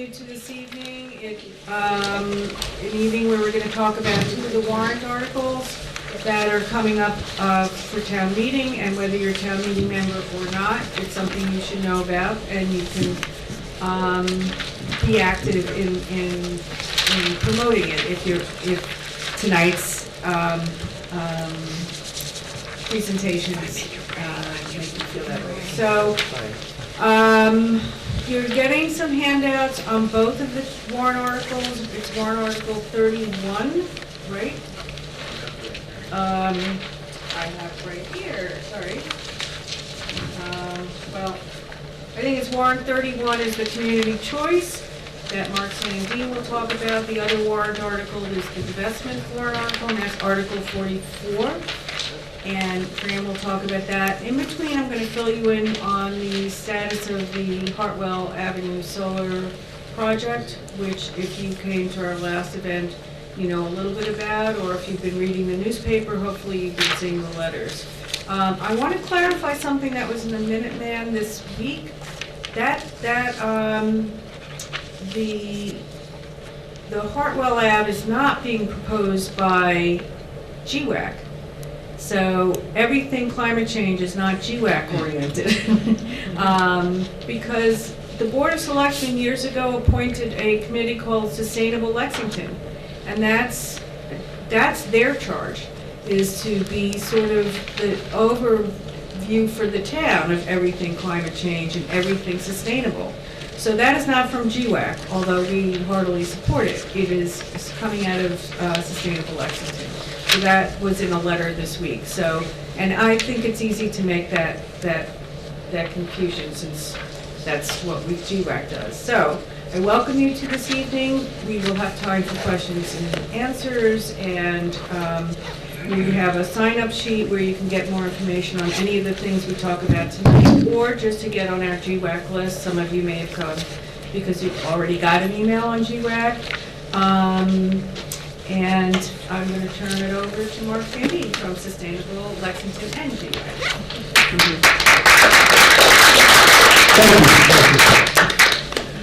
you to this evening. An evening where we're going to talk about two of the warrant articles that are coming up for town meeting, and whether you're a town meeting member or not, it's something you should know about, and you can be active in promoting it if tonight's presentations make you feel that way. So you're getting some handouts on both of the warrant articles. It's warrant article 31, right? I have right here, sorry. Well, I think it's warrant 31 is the community choice that Mark Sandine will talk about. The other warrant article is the divestment warrant article, and that's Article 44. And Fran will talk about that. In between, I'm going to fill you in on the status of the Hartwell Avenue Solar Project, which if you came to our last event, you know a little bit about, or if you've been reading the newspaper, hopefully you've been seeing the letters. I want to clarify something that was in the Minuteman this week. The Hartwell Lab is not being proposed by GWAC. So everything climate change is not GWAC oriented. Because the Board of Selectmen years ago appointed a committee called Sustainable Lexington. And that's their charge, is to be sort of the overview for the town of everything climate change and everything sustainable. So that is not from GWAC, although we heartily support it. It is coming out of Sustainable Lexington. So that was in a letter this week. So, and I think it's easy to make that confusion, since that's what GWAC does. So I welcome you to this evening. We will have time for questions and answers, and we have a sign-up sheet where you can get more information on any of the things we talk about tonight, or just to get on our GWAC list. Some of you may have come because you've already got an email on GWAC. And I'm going to turn it over to Mark Sandine from Sustainable Lexington and GWAC. Thank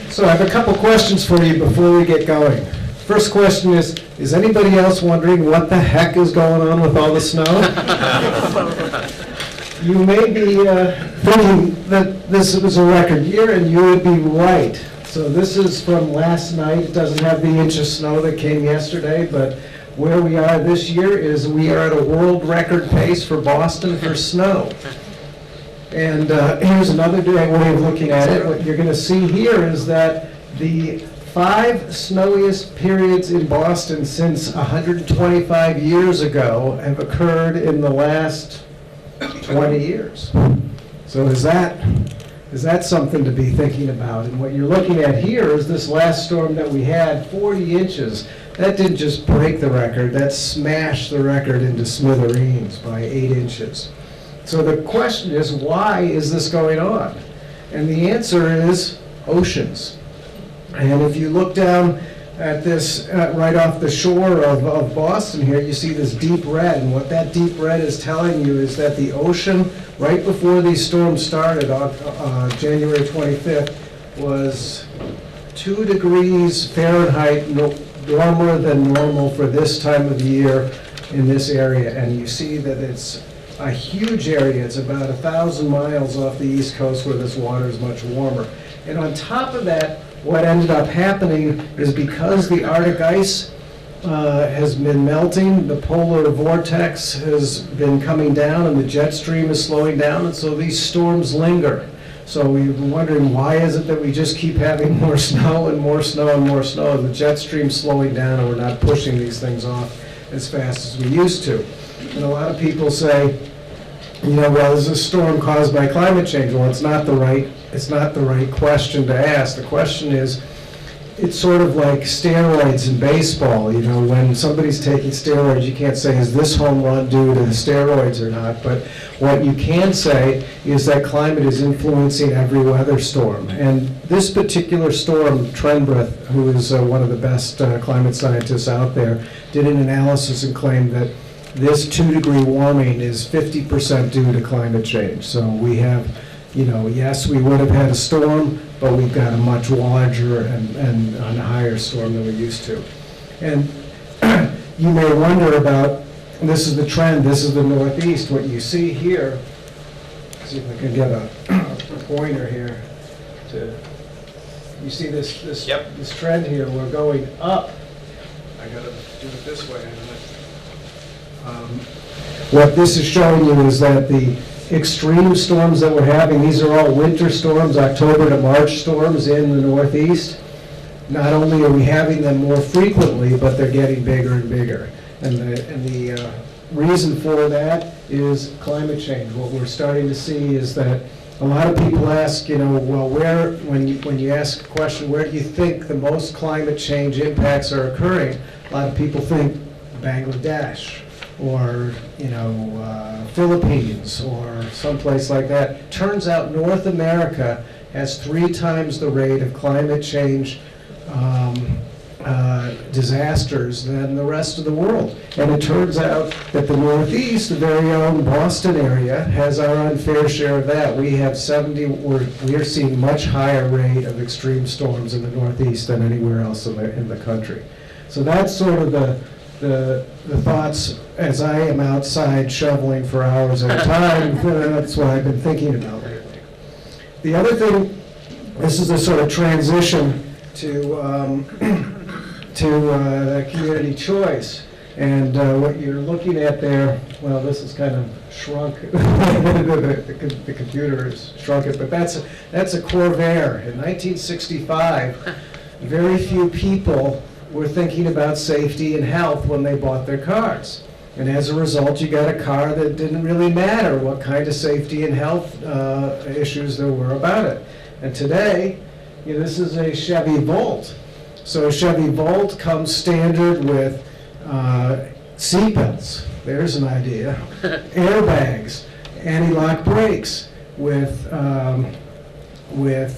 you. So I have a couple questions for you before we get going. First question is anybody else wondering what the heck is going on with all the snow? You may be thinking that this was a record year, and you would be right. So this is from last night. It doesn't have the inch of snow that came yesterday, but where we are this year is we are at a world record pace for Boston for snow. And here's another way of looking at it. What you're going to see here is that the 5 snowiest periods in Boston since 125 years ago have occurred in the last 20 years. So is that something to be thinking about? And what you're looking at here is this last storm that we had, 40 inches. That didn't just break the record, that smashed the record into smithereens by 8 inches. So the question is, why is this going on? And the answer is oceans. And if you look down at this right off the shore of Boston here, you see this deep red. And what that deep red is telling you is that the ocean, right before these storms started on January 25th, was 2 degrees Fahrenheit warmer than normal for this time of year in this area. And you see that it's a huge area. It's about 1,000 miles off the East Coast where this water is much warmer. And on top of that, what ended up happening is because the Arctic ice has been melting, the polar vortex has been coming down, and the jet stream is slowing down, and so these storms linger. So we've been wondering, why is it that we just keep having more snow and more snow and more snow? The jet stream's slowing down, and we're not pushing these things off as fast as we used to. And a lot of people say, well, is this storm caused by climate change? Well, it's not the right question to ask. The question is, it's sort of like steroids in baseball. When somebody's taking steroids, you can't say, is this home run due to the steroids or not? But what you can say is that climate is influencing every weather storm. And this particular storm, Trenbreth, who is one of the best climate scientists out there, did an analysis and claimed that this 2-degree warming is 50% due to climate change. So we have, yes, we would have had a storm, but we've got a much larger and a higher storm than we used to. And you may wonder about, this is the trend, this is the Northeast. What you see here, see if I can get a pointer here. You see this this trend here, we're going up. I gotta do it this way. What this is showing you is that the extreme storms that we're having, these are all winter storms, October to March storms in the Northeast. Not only are we having them more frequently, but they're getting bigger and bigger. And the reason for that is climate change. What we're starting to see is that a lot of people ask, well, when you ask a question, where do you think the most climate change impacts are occurring? A lot of people think Bangladesh or, Philippines or someplace like that. Turns out North America has 3 times the rate of climate change disasters than the rest of the world. And it turns out that the Northeast, the very own Boston area, has our unfair share of that. We have we are seeing much higher rate of extreme storms in the Northeast than anywhere else in the country. So that's sort of the thoughts as I am outside shoveling for hours at a time. That's what I've been thinking about lately. The other thing, this is a sort of transition to community choice. And what you're looking at there, well, this is kind of shrunk. the computer has shrunk it, but that's a Corvair. In 1965, very few people were thinking about safety and health when they bought their cars. And as a result, you got a car that didn't really matter what kind of safety and health issues there were about it. And today, this is a Chevy Volt. So a Chevy Volt comes standard with seatbelts, there's an idea, airbags, anti-lock brakes, with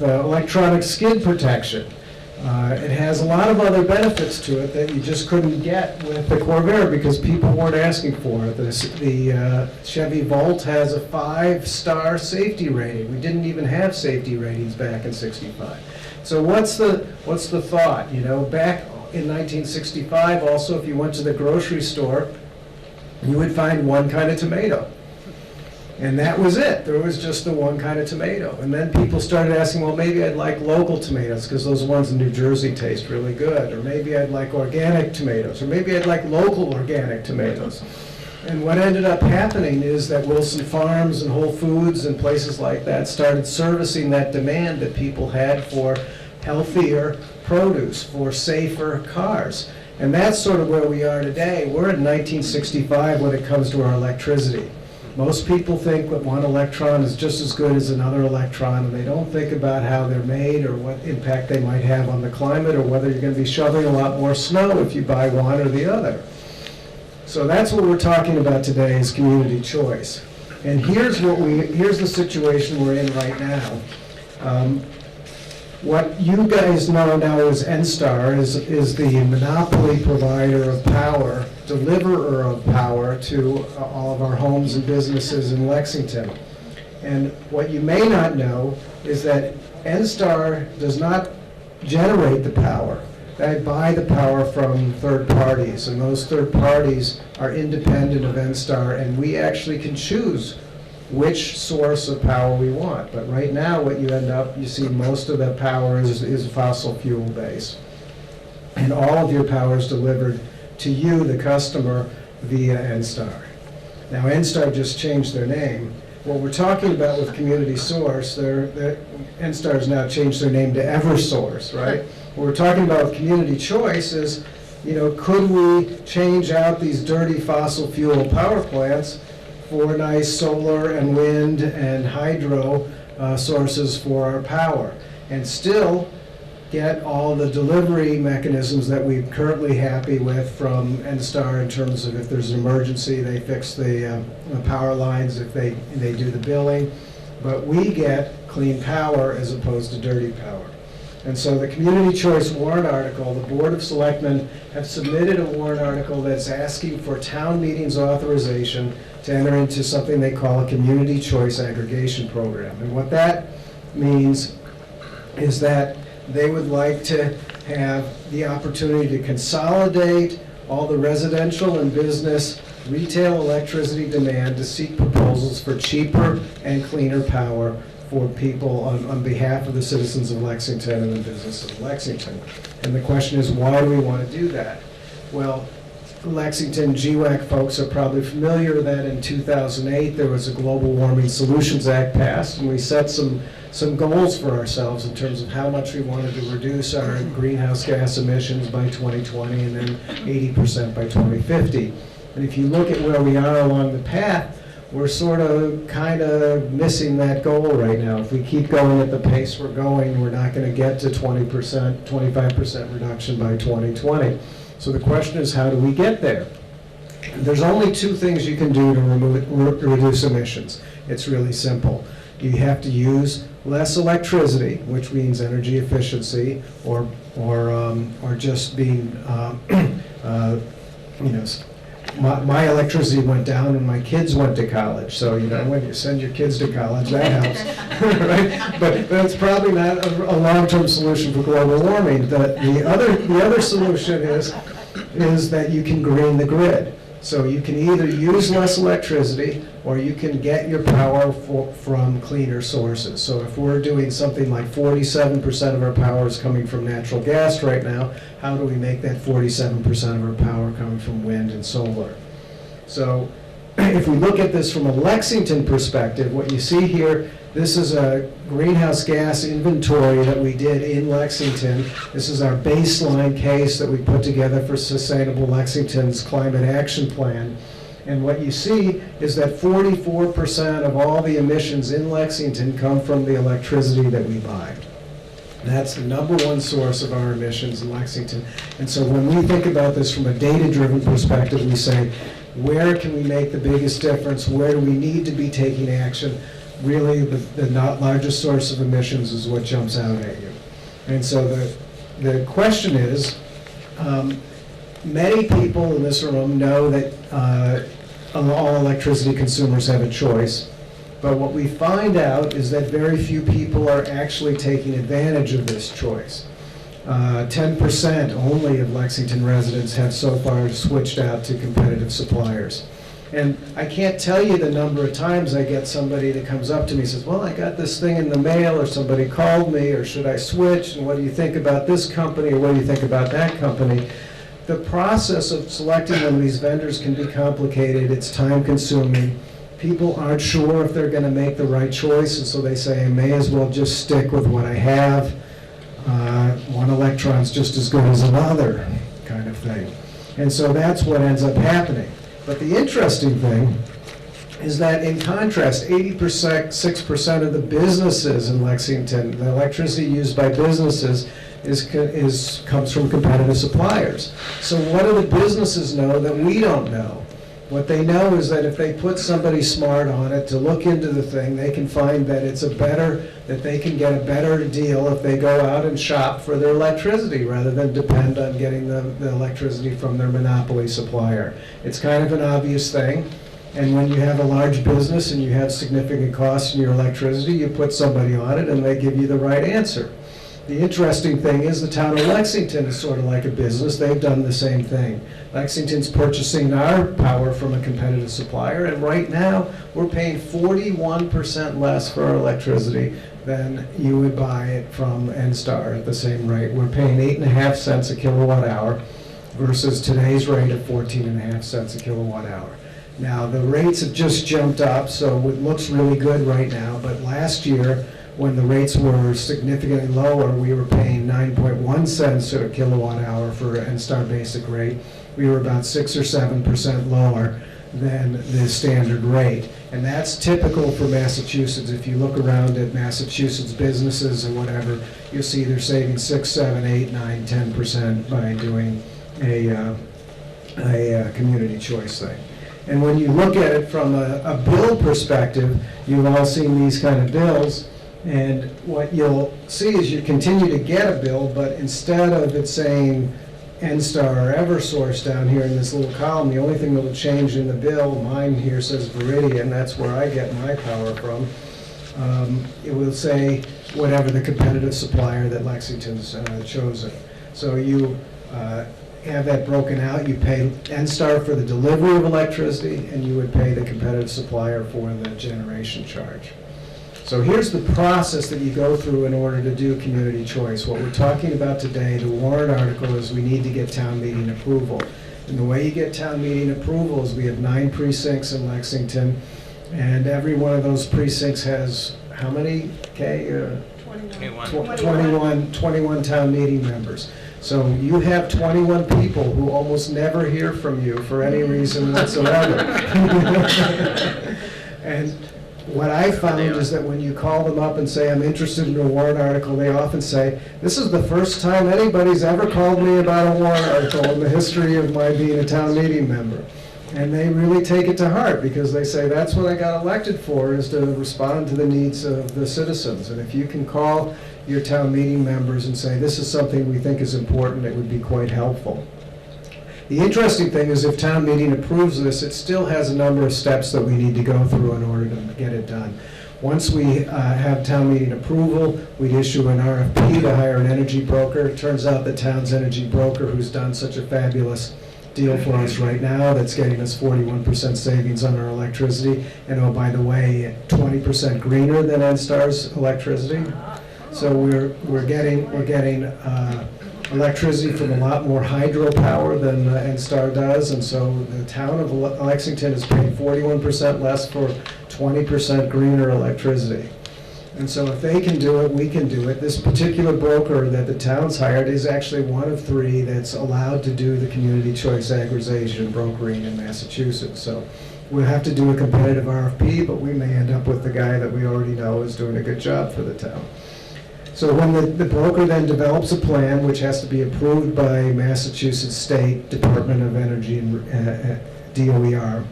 electronic skid protection. It has a lot of other benefits to it that you just couldn't get with the Corvair because people weren't asking for it. The Chevy Volt has a 5-star safety rating. We didn't even have safety ratings back in '65. So what's the thought? Back in 1965, also, if you went to the grocery store, you would find one kind of tomato. And that was it. There was just the one kind of tomato. And then people started asking, well, maybe I'd like local tomatoes because those ones in New Jersey taste really good. Or maybe I'd like organic tomatoes. Or maybe I'd like local organic tomatoes. And what ended up happening is that Wilson Farms and Whole Foods and places like that started servicing that demand that people had for healthier produce, for safer cars. And that's sort of where we are today. We're in 1965 when it comes to our electricity. Most people think that one electron is just as good as another electron, and they don't think about how they're made or what impact they might have on the climate or whether you're going to be shoveling a lot more snow if you buy one or the other. So that's what we're talking about today is community choice. And here's the situation we're in right now. What you guys know now as NSTAR is the monopoly provider of power, deliverer of power to all of our homes and businesses in Lexington. And what you may not know is that NSTAR does not generate the power. They buy the power from third parties, and those third parties are independent of NSTAR, and we actually can choose which source of power we want. But right now, what you see most of the power is fossil fuel based. And all of your power is delivered to you, the customer, via NSTAR. Now, NSTAR just changed their name. What we're talking about with Community Source, NSTAR has now changed their name to EverSource, right? What we're talking about with Community Choice is, could we change out these dirty fossil fuel power plants for nice solar and wind and hydro sources for our power, and still get all the delivery mechanisms that we're currently happy with from NSTAR in terms of if there's an emergency, they fix the power lines, if they do the billing, but we get clean power as opposed to dirty power. And so the Community Choice warrant article, the Board of Selectmen have submitted a warrant article that's asking for town meetings authorization to enter into something they call a Community Choice Aggregation Program. And what that means is that they would like to have the opportunity to consolidate all the residential and business retail electricity demand to seek proposals for cheaper and cleaner power for people on behalf of the citizens of Lexington and the businesses of Lexington. And the question is, why do we want to do that? Well, Lexington GWAC folks are probably familiar that in 2008 there was a Global Warming Solutions Act passed, and we set some goals for ourselves in terms of how much we wanted to reduce our greenhouse gas emissions by 2020 and then 80% by 2050. And if you look at where we are along the path, we're sort of kind of missing that goal right now. If we keep going at the pace we're going, we're not going to get to 20%, 25% reduction by 2020. So the question is, how do we get there? There's only two things you can do to reduce emissions. It's really simple. You have to use less electricity, which means energy efficiency, or just being, my electricity went down when my kids went to college. So, when you send your kids to college, that helps, right? But it's probably not a long-term solution for global warming. The other solution is that you can green the grid. So you can either use less electricity or you can get your power from cleaner sources. So if we're doing something like 47% of our power is coming from natural gas right now, how do we make that 47% of our power coming from wind and solar? So if we look at this from a Lexington perspective, what you see here, this is a greenhouse gas inventory that we did in Lexington. This is our baseline case that we put together for Sustainable Lexington's Climate Action Plan. And what you see is that 44% of all the emissions in Lexington come from the electricity that we buy. That's the #1 source of our emissions in Lexington. And so when we think about this from a data-driven perspective, we say, where can we make the biggest difference? Where do we need to be taking action? Really, the largest source of emissions is what jumps out at you. And so the question is, many people in this room know that all electricity consumers have a choice. But what we find out is that very few people are actually taking advantage of this choice. 10% only of Lexington residents have so far switched out to competitive suppliers. And I can't tell you the number of times I get somebody that comes up to me and says, well, I got this thing in the mail, or somebody called me, or should I switch, and what do you think about this company, or what do you think about that company? The process of selecting one of these vendors can be complicated, it's time consuming. People aren't sure if they're going to make the right choice, and so they say, I may as well just stick with what I have. One electron's just as good as another, kind of thing. And so that's what ends up happening. But the interesting thing is that, in contrast, 86% of the businesses in Lexington, the electricity used by businesses comes from competitive suppliers. So what do the businesses know that we don't know? What they know is that if they put somebody smart on it to look into the thing, they can find that that they can get a better deal if they go out and shop for their electricity rather than depend on getting the electricity from their monopoly supplier. It's kind of an obvious thing. And when you have a large business and you have significant costs in your electricity, you put somebody on it and they give you the right answer. The interesting thing is the town of Lexington is sort of like a business. They've done the same thing. Lexington's purchasing our power from a competitive supplier, and right now we're paying 41% less for our electricity than you would buy it from NSTAR at the same rate. We're paying 8.5 cents a kilowatt hour versus today's rate of 14.5 cents a kilowatt hour. Now, the rates have just jumped up, so it looks really good right now, but last year, when the rates were significantly lower, we were paying 9.1 cents a kilowatt hour for NSTAR basic rate. We were about 6 or 7% lower than the standard rate. And that's typical for Massachusetts. If you look around at Massachusetts businesses or whatever, you'll see they're saving 6, 7, 8, 9, 10% by doing a community choice thing. And when you look at it from a bill perspective, you've all seen these kind of bills. And what you'll see is you continue to get a bill, but instead of it saying NSTAR or EverSource down here in this little column, the only thing that will change in the bill, mine here says Viridian, that's where I get my power from. it will say whatever the competitive supplier that Lexington's chosen. So you have that broken out. You pay NSTAR for the delivery of electricity, and you would pay the competitive supplier for the generation charge. So here's the process that you go through in order to do community choice. What we're talking about today, the warrant article, is we need to get town meeting approval. And the way you get town meeting approval is we have 9 precincts in Lexington, and every one of those precincts has how many, Kay? 21 town meeting members. So you have 21 people who almost never hear from you for any reason whatsoever. And what I found is that when you call them up and say, I'm interested in a warrant article, they often say, this is the first time anybody's ever called me about a warrant article in the history of my being a town meeting member. And they really take it to heart, because they say, that's what I got elected for, is to respond to the needs of the citizens. And if you can call your town meeting members and say, this is something we think is important, it would be quite helpful. The interesting thing is, if town meeting approves this, it still has a number of steps that we need to go through in order to get it done. Once we have town meeting approval, we'd issue an RFP to hire an energy broker. It turns out the town's energy broker, who's done such a fabulous deal for us right now, that's getting us 41% savings on our electricity, and oh, by the way, 20% greener than NSTAR's electricity. So we're getting electricity from a lot more hydropower than NSTAR does, and so the town of Lexington is paying 41% less for 20% greener electricity. And so if they can do it, we can do it. This particular broker that the town's hired is actually one of 3 that's allowed to do the community choice aggregation brokering in Massachusetts. So we'll have to do a competitive RFP, but we may end up with the guy that we already know is doing a good job for the town. So when the broker then develops a plan, which has to be approved by Massachusetts State Department of Energy and DOER,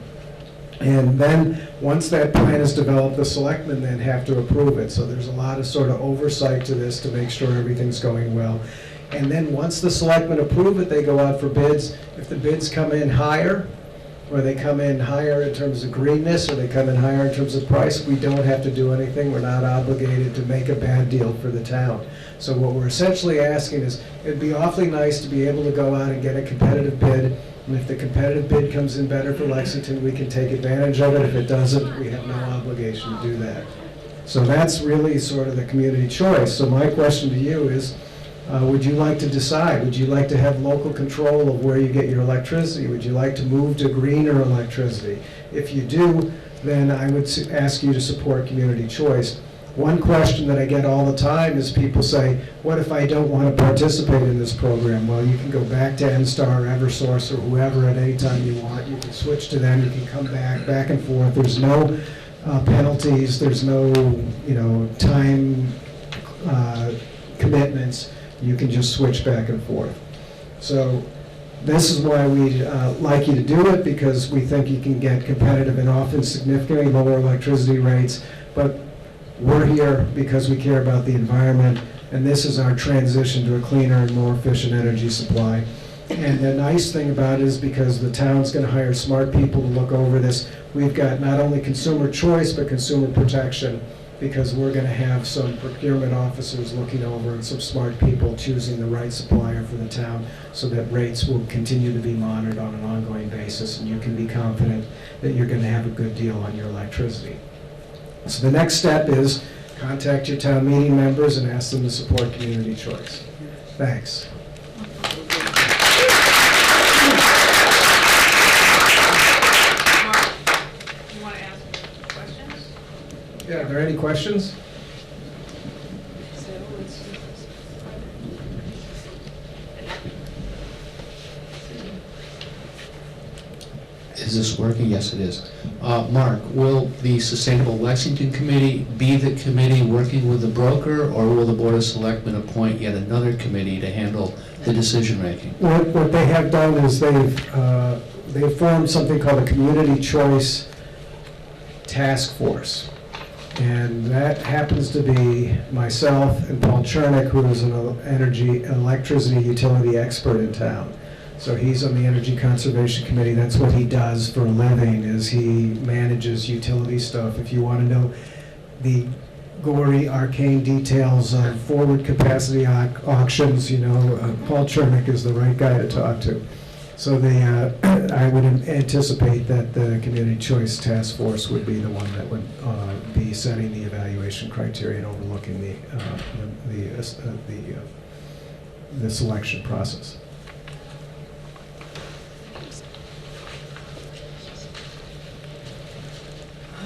and then once that plan is developed, the selectmen then have to approve it. So there's a lot of sort of oversight to this to make sure everything's going well. And then once the selectmen approve it, they go out for bids. If the bids come in higher, or they come in higher in terms of greenness, or they come in higher in terms of price, we don't have to do anything. We're not obligated to make a bad deal for the town. So what we're essentially asking is, it'd be awfully nice to be able to go out and get a competitive bid, and if the competitive bid comes in better for Lexington, we can take advantage of it. If it doesn't, we have no obligation to do that. So that's really sort of the community choice. So my question to you is, would you like to decide? Would you like to have local control of where you get your electricity? Would you like to move to greener electricity? If you do, then I would ask you to support community choice. One question that I get all the time is people say, what if I don't want to participate in this program? Well, you can go back to NSTAR or Eversource or whoever at any time you want. You can switch to them. You can come back and forth. There's no penalties. There's no, time commitments. You can just switch back and forth. So this is why we like you to do it, because we think you can get competitive and often significantly lower electricity rates. But we're here because we care about the environment, and this is our transition to a cleaner and more efficient energy supply. And the nice thing about it is, because the town's going to hire smart people to look over this, we've got not only consumer choice but consumer protection, because we're going to have some procurement officers looking over and some smart people choosing the right supplier for the town, so that rates will continue to be monitored on an ongoing basis, and you can be confident that you're going to have a good deal on your electricity. So the next step is contact your town meeting members and ask them to support community choice. Thanks. You want to ask questions? Yeah, are there any questions? Is this working? Yes, it is. Mark, will the Sustainable Lexington Committee be the committee working with the broker, or will the Board of Selectmen appoint yet another committee to handle the decision-making? What they have done is they've formed something called a Community Choice Task Force. And that happens to be myself and Paul Chernick, who is an electricity utility expert in town. So he's on the Energy Conservation Committee. That's what he does for a living, is he manages utility stuff. If you want to know the gory, arcane details of forward capacity auctions, Paul Chernick is the right guy to talk to. So I would anticipate that the Community Choice Task Force would be the one that would be setting the evaluation criteria and overlooking the selection process.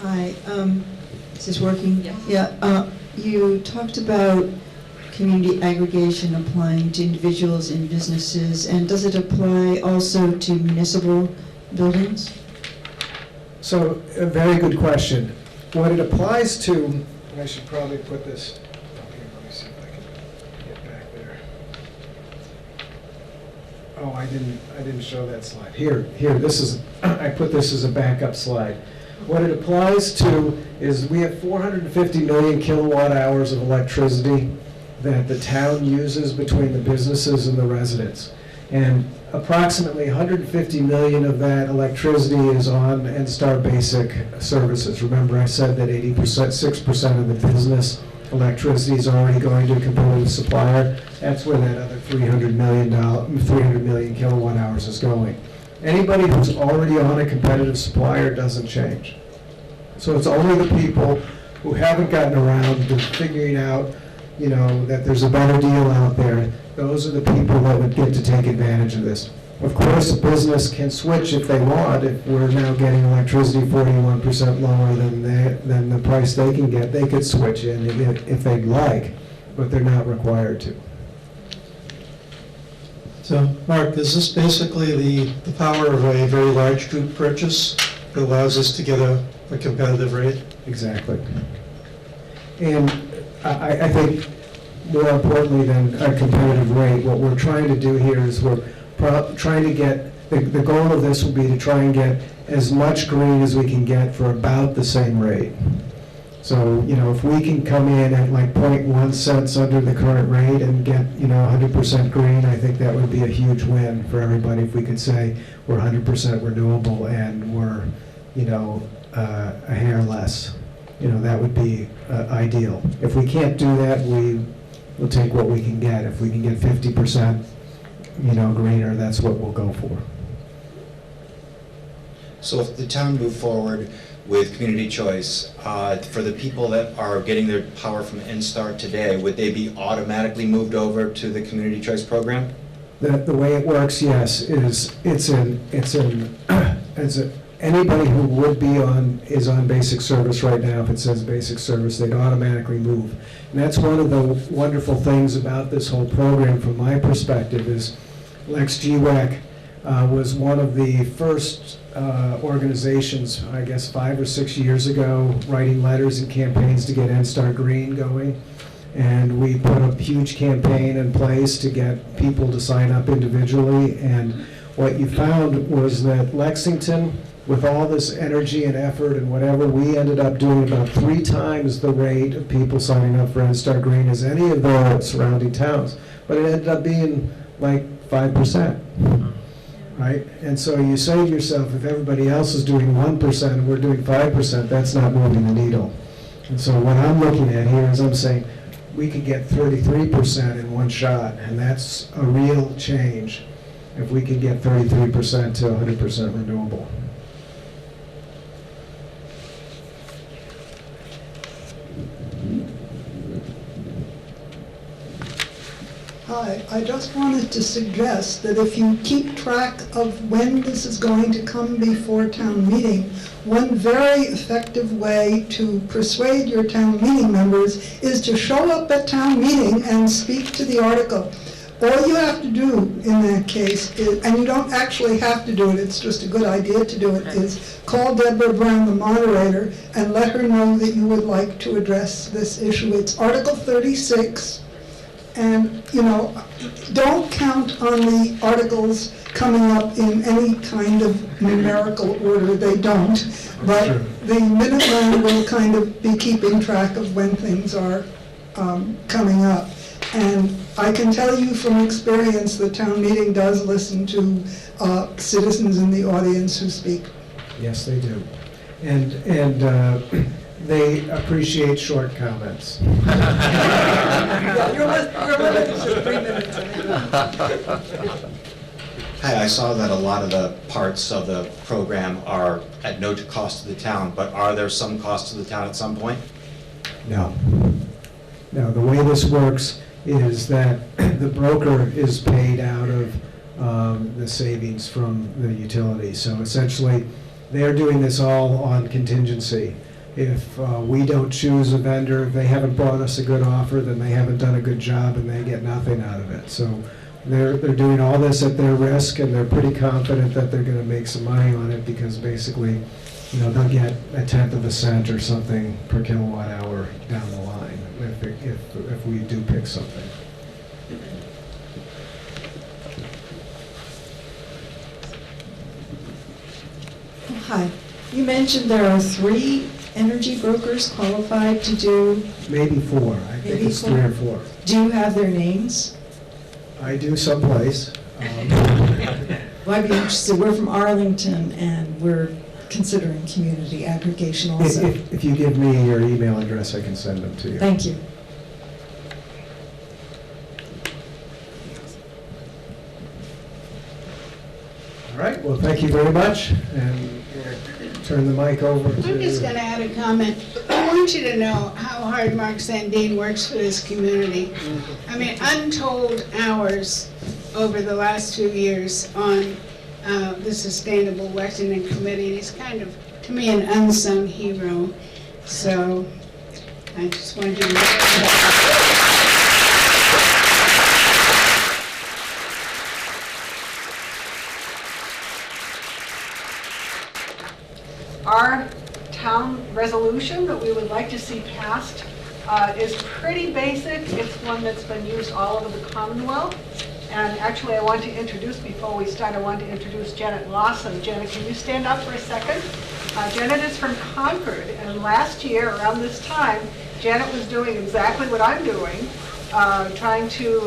Hi, is this working? Yes. Yeah, you talked about community aggregation applying to individuals and businesses, and does it apply also to municipal buildings? So, a very good question. What it applies to, I should probably put this up here, let me see if I can get back there. Oh, I didn't show that slide. Here, this is, I put this as a backup slide. What it applies to is we have 450 million kilowatt hours of electricity that the town uses between the businesses and the residents. And approximately 150 million of that electricity is on NSTAR basic services. Remember I said that 6% of the business electricity is already going to a competitive supplier. That's where that other 300 million kilowatt hours is going. Anybody who's already on a competitive supplier doesn't change. So it's only the people who haven't gotten around to figuring out, that there's a better deal out there. Those are the people that would get to take advantage of this. Of course, a business can switch if they want. If we're now getting electricity 41% lower than the price they can get, they could switch in if they'd like, but they're not required to. So, Mark, is this basically the power of a very large group purchase that allows us to get a competitive rate? Exactly. And I think more importantly than a competitive rate, what we're trying to do here is we're trying to get, the goal of this will be to try and get as much green as we can get for about the same rate. So, if we can come in at like 0.1 cents under the current rate and get, 100% green, I think that would be a huge win for everybody if we could say we're 100% renewable and we're, a hair less. That would be ideal. If we can't do that, we will take what we can get. If we can get 50%, greener, that's what we'll go for. So if the town moved forward with community choice, for the people that are getting their power from NSTAR today, would they be automatically moved over to the community choice program? The way it works, yes, anybody who would be is on basic service right now. If it says basic service, they'd automatically move. And that's one of the wonderful things about this whole program from my perspective is LexGWAC was one of the first organizations, I guess 5 or 6 years ago, writing letters and campaigns to get NSTAR Green going. And we put a huge campaign in place to get people to sign up individually. And what you found was that Lexington, with all this energy and effort and whatever, we ended up doing about 3 times the rate of people signing up for NSTAR Green as any of the surrounding towns. But it ended up being like 5%, right? And so you say to yourself, if everybody else is doing 1% and we're doing 5%, that's not moving the needle. And so what I'm looking at here is I'm saying we could get 33% in one shot, and that's a real change if we could get 33% to 100% renewable. Hi, I just wanted to suggest that if you keep track of when this is going to come before town meeting, one very effective way to persuade your town meeting members is to show up at town meeting and speak to the article. All you have to do in that case is, and you don't actually have to do it, it's just a good idea to do it, is call Deborah Brown, the moderator, and let her know that you would like to address this issue. It's Article 36. And, don't count on the articles coming up in any kind of numerical order. They don't. But the Minuteman will kind of be keeping track of when things are coming up. And I can tell you from experience, the town meeting does listen to citizens in the audience who speak. Yes, they do. And they appreciate short comments. Yeah, you're limited to 3 minutes anyway. Hi, I saw that a lot of the parts of the program are at no cost to the town, but are there some cost to the town at some point? No. No, the way this works is that the broker is paid out of the savings from the utility. So essentially, they're doing this all on contingency. If we don't choose a vendor, if they haven't brought us a good offer, then they haven't done a good job and they get nothing out of it. So they're doing all this at their risk, and they're pretty confident that they're going to make some money on it because basically, you know, they'll get 1/10 of a cent or something per kilowatt hour down the line if we do pick something. Hi. You mentioned there are 3 energy brokers qualified to do, Maybe 4. I think Maybe it's 4. 3 or 4. do you have their names? I do someplace. Well, I'd be interested. We're from Arlington, and we're considering community aggregation also. If you give me your email address, I can send them to you. Thank you. All right, well, thank you very much, and turn the mic over to... I'm just going to add a comment. I want you to know how hard Mark Sandine works for this community. I mean, untold hours over the last few years on the Sustainable Lexington Committee. He's kind of, to me, an unsung hero. So I just wanted you to know that. Our town resolution that we would like to see passed is pretty basic. It's one that's been used all over the Commonwealth. And actually, I want to introduce, before we start, I want to introduce Janet Lawson. Janet, can you stand up for a second? Janet is from Concord, and last year, around this time, Janet was doing exactly what I'm doing, trying to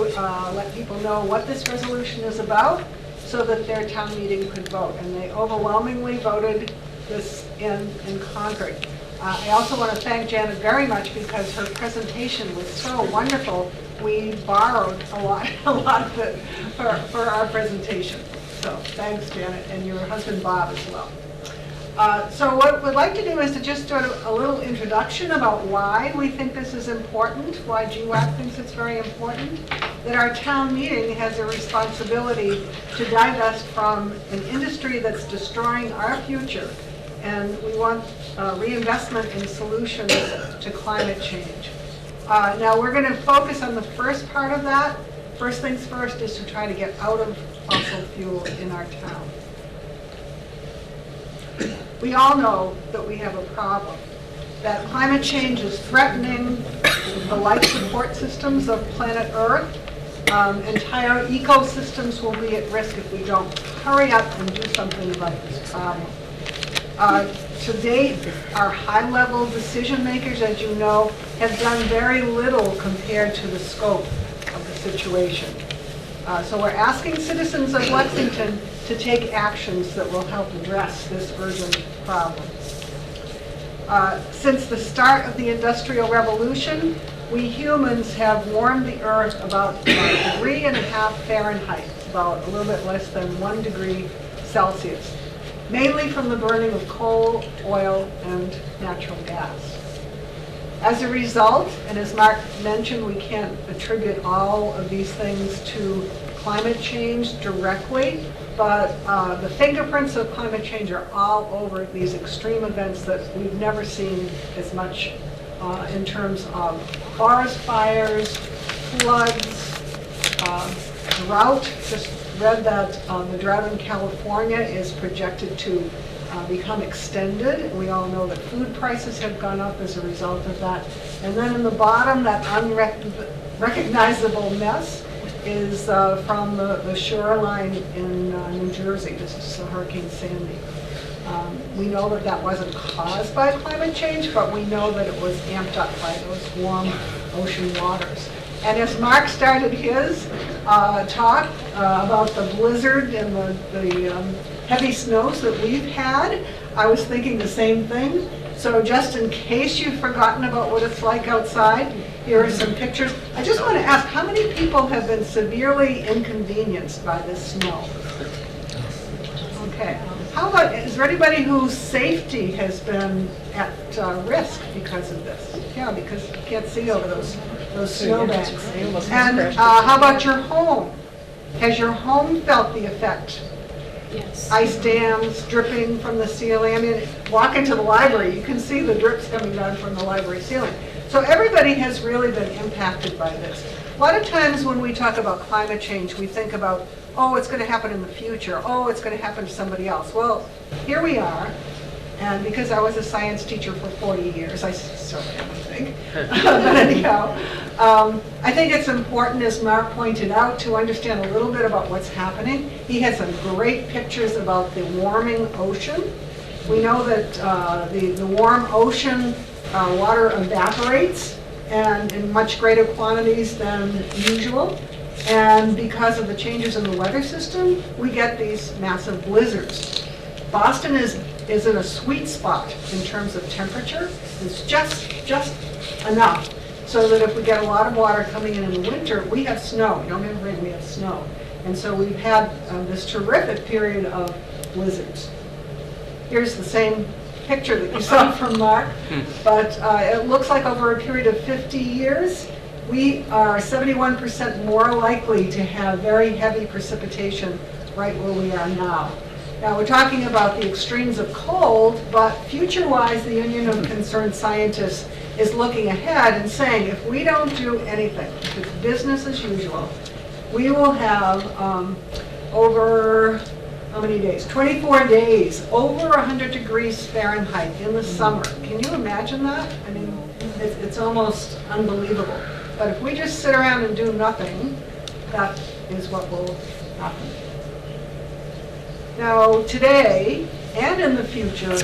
let people know what this resolution is about so that their town meeting could vote. And they overwhelmingly voted this in Concord. I also want to thank Janet very much because her presentation was so wonderful. We borrowed a lot of it for our presentation. So thanks, Janet, and your husband Bob as well. So what we'd like to do is to just do a little introduction about why we think this is important, why GWAC thinks it's very important, that our town meeting has a responsibility to divest from an industry that's destroying our future, and we want reinvestment in solutions to climate change. Now we're going to focus on the first part of that. First things first is to try to get out of fossil fuel in our town. We all know that we have a problem, that climate change is threatening the life support systems of planet Earth. Entire ecosystems will be at risk if we don't hurry up and do something about this problem. To date, our high-level decision makers, as you know, have done very little compared to the scope of the situation. So we're asking citizens of Lexington to take actions that will help address this urgent problem. Since the start of the Industrial Revolution, we humans have warmed the Earth about 1.5 degrees Fahrenheit, about a little bit less than 1 degree Celsius, mainly from the burning of coal, oil, and natural gas. As a result, and as Mark mentioned, we can't attribute all of these things to climate change directly, but the fingerprints of climate change are all over these extreme events that we've never seen as much in terms of forest fires, floods, drought. Just read that the drought in California is projected to become extended. We all know that food prices have gone up as a result of that. And then in the bottom, that unrecognizable mess is from the shoreline in New Jersey. This is Hurricane Sandy. We know that that wasn't caused by climate change, but we know that it was amped up by those warm ocean waters. And as Mark started his talk about the blizzard and the heavy snows that we've had, I was thinking the same thing. So just in case you've forgotten about what it's like outside, here are some pictures. I just want to ask, how many people have been severely inconvenienced by this snow? Okay. How about, is there anybody whose safety has been at risk because of this? Yeah, because you can't see over those snowbanks. And how about your home? Has your home felt the effect? Yes. Ice dams dripping from the ceiling. I mean, walk into the library, you can see the drips coming down from the library ceiling. So everybody has really been impacted by this. A lot of times when we talk about climate change, we think about, oh, it's going to happen in the future. Oh, it's going to happen to somebody else. Well, here we are. And because I was a science teacher for 40 years, I still am, I think. But anyhow, I think it's important, as Mark pointed out, to understand a little bit about what's happening. He had some great pictures about the warming ocean. We know that the warm ocean water evaporates and in much greater quantities than usual. And because of the changes in the weather system, we get these massive blizzards. Boston is in a sweet spot in terms of temperature. It's just enough so that if we get a lot of water coming in the winter, we have snow. We don't have rain, we have snow. And so we've had this terrific period of blizzards. Here's the same picture that you saw from Mark, but it looks like over a period of 50 years, we are 71% more likely to have very heavy precipitation right where we are now. Now, we're talking about the extremes of cold, but future-wise, the Union of Concerned Scientists is looking ahead and saying, if we don't do anything, if it's business as usual, we will have over, how many days? 24 days, over 100 degrees Fahrenheit in the summer. Can you imagine that? I mean, it's almost unbelievable. But if we just sit around and do nothing, that is what will happen. Now, today and in the future,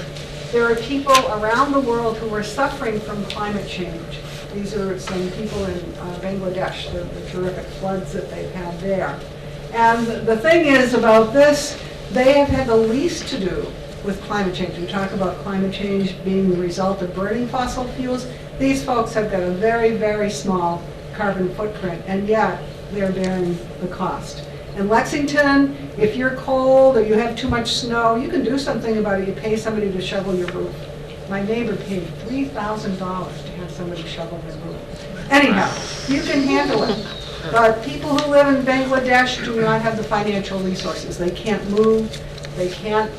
there are people around the world who are suffering from climate change. These are some people in Bangladesh, the terrific floods that they've had there. And the thing is about this, they have had the least to do with climate change. We talk about climate change being the result of burning fossil fuels. These folks have got a very, very small carbon footprint, and yet they're bearing the cost. In Lexington, if you're cold or you have too much snow, you can do something about it. You pay somebody to shovel your roof. My neighbor paid $3,000 to have somebody shovel their roof. Anyhow, you can handle it. But people who live in Bangladesh do not have the financial resources. They can't move. They can't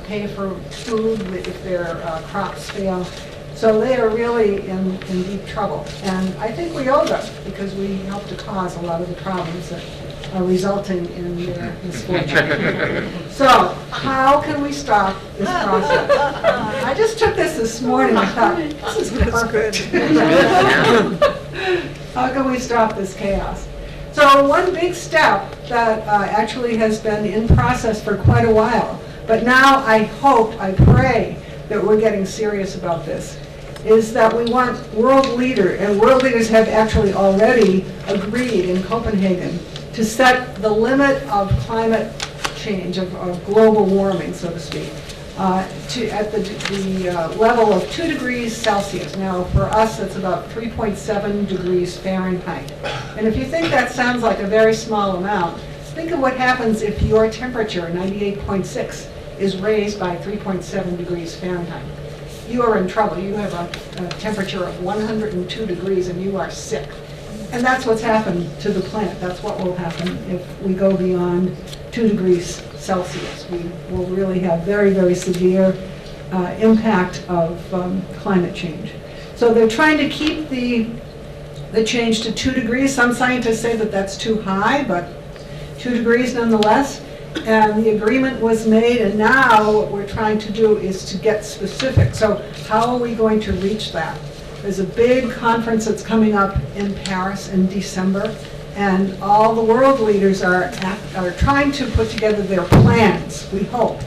pay for food if their crops fail. So they are really in deep trouble. And I think we owe them because we helped to cause a lot of the problems that are resulting in their misfortune. So how can we stop this process? I just took this morning. I thought, this is perfect. How can we stop this chaos? So one big step that actually has been in process for quite a while, but now I hope, I pray that we're getting serious about this, is that we want world leaders have actually already agreed in Copenhagen to set the limit of climate change, of global warming, so to speak, at the level of 2 degrees Celsius. Now, for us, that's about 3.7 degrees Fahrenheit. And if you think that sounds like a very small amount, think of what happens if your temperature, 98.6, is raised by 3.7 degrees Fahrenheit. You are in trouble. You have a temperature of 102 degrees and you are sick. And that's what's happened to the planet. That's what will happen if we go beyond 2 degrees Celsius. We will really have very, very severe impact of climate change. So they're trying to keep the change to 2 degrees. Some scientists say that that's too high, but 2 degrees nonetheless. And the agreement was made, and now what we're trying to do is to get specific. So how are we going to reach that? There's a big conference that's coming up in Paris in December, and all the world leaders are trying to put together their plans, we hope.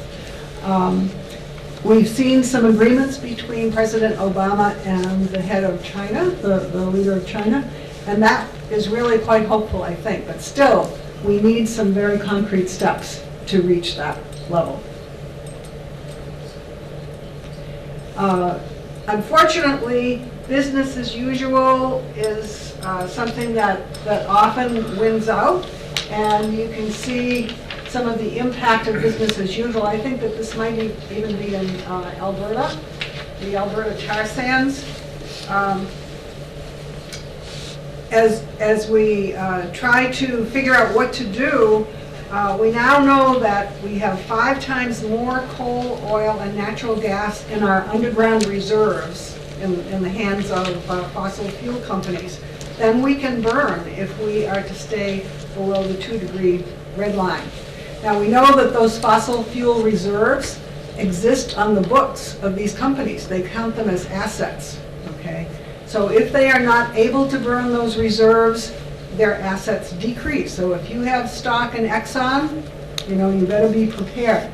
We've seen some agreements between President Obama and the head of China, the leader of China, and that is really quite hopeful, I think. But still, we need some very concrete steps to reach that level. Unfortunately, business as usual is something that often wins out, and you can see some of the impact of business as usual. I think that this might even be in Alberta, the Alberta tar sands. As we try to figure out what to do, we now know that we have 5 times more coal, oil, and natural gas in our underground reserves in the hands of fossil fuel companies than we can burn if we are to stay below the 2-degree red line. Now, we know that those fossil fuel reserves exist on the books of these companies. They count them as assets, okay? So if they are not able to burn those reserves, their assets decrease. So if you have stock in Exxon, you better be prepared.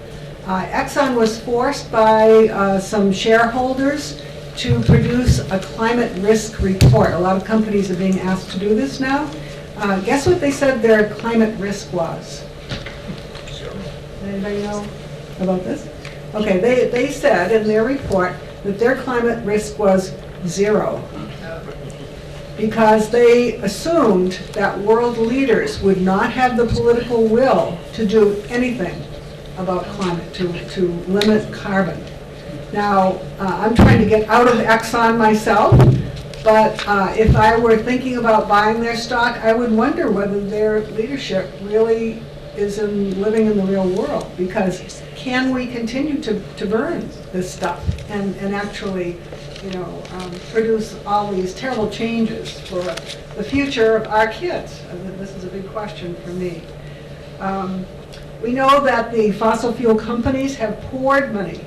Exxon was forced by some shareholders to produce a climate risk report. A lot of companies are being asked to do this now. Guess what they said their climate risk was? Anybody know about this? Okay, they said in their report that their climate risk was 0. Because they assumed that world leaders would not have the political will to do anything about climate, to limit carbon. Now, I'm trying to get out of Exxon myself, but if I were thinking about buying their stock, I would wonder whether their leadership really is living in the real world, because can we continue to burn this stuff and actually produce all these terrible changes for the future of our kids? This is a big question for me. We know that the fossil fuel companies have poured money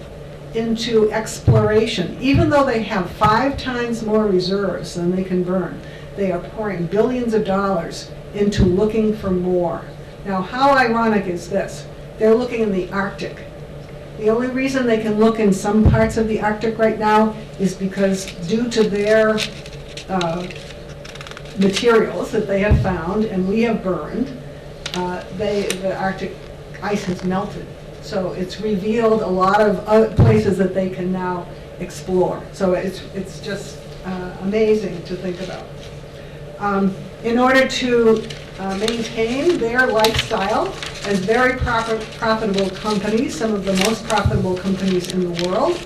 into exploration. Even though they have 5 times more reserves than they can burn, they are pouring billions of dollars into looking for more. Now, how ironic is this? They're looking in the Arctic. The only reason they can look in some parts of the Arctic right now is because due to their materials that they have found and we have burned, the Arctic ice has melted. So it's revealed a lot of other places that they can now explore. So it's just amazing to think about. In order to maintain their lifestyle as very profitable companies, some of the most profitable companies in the world,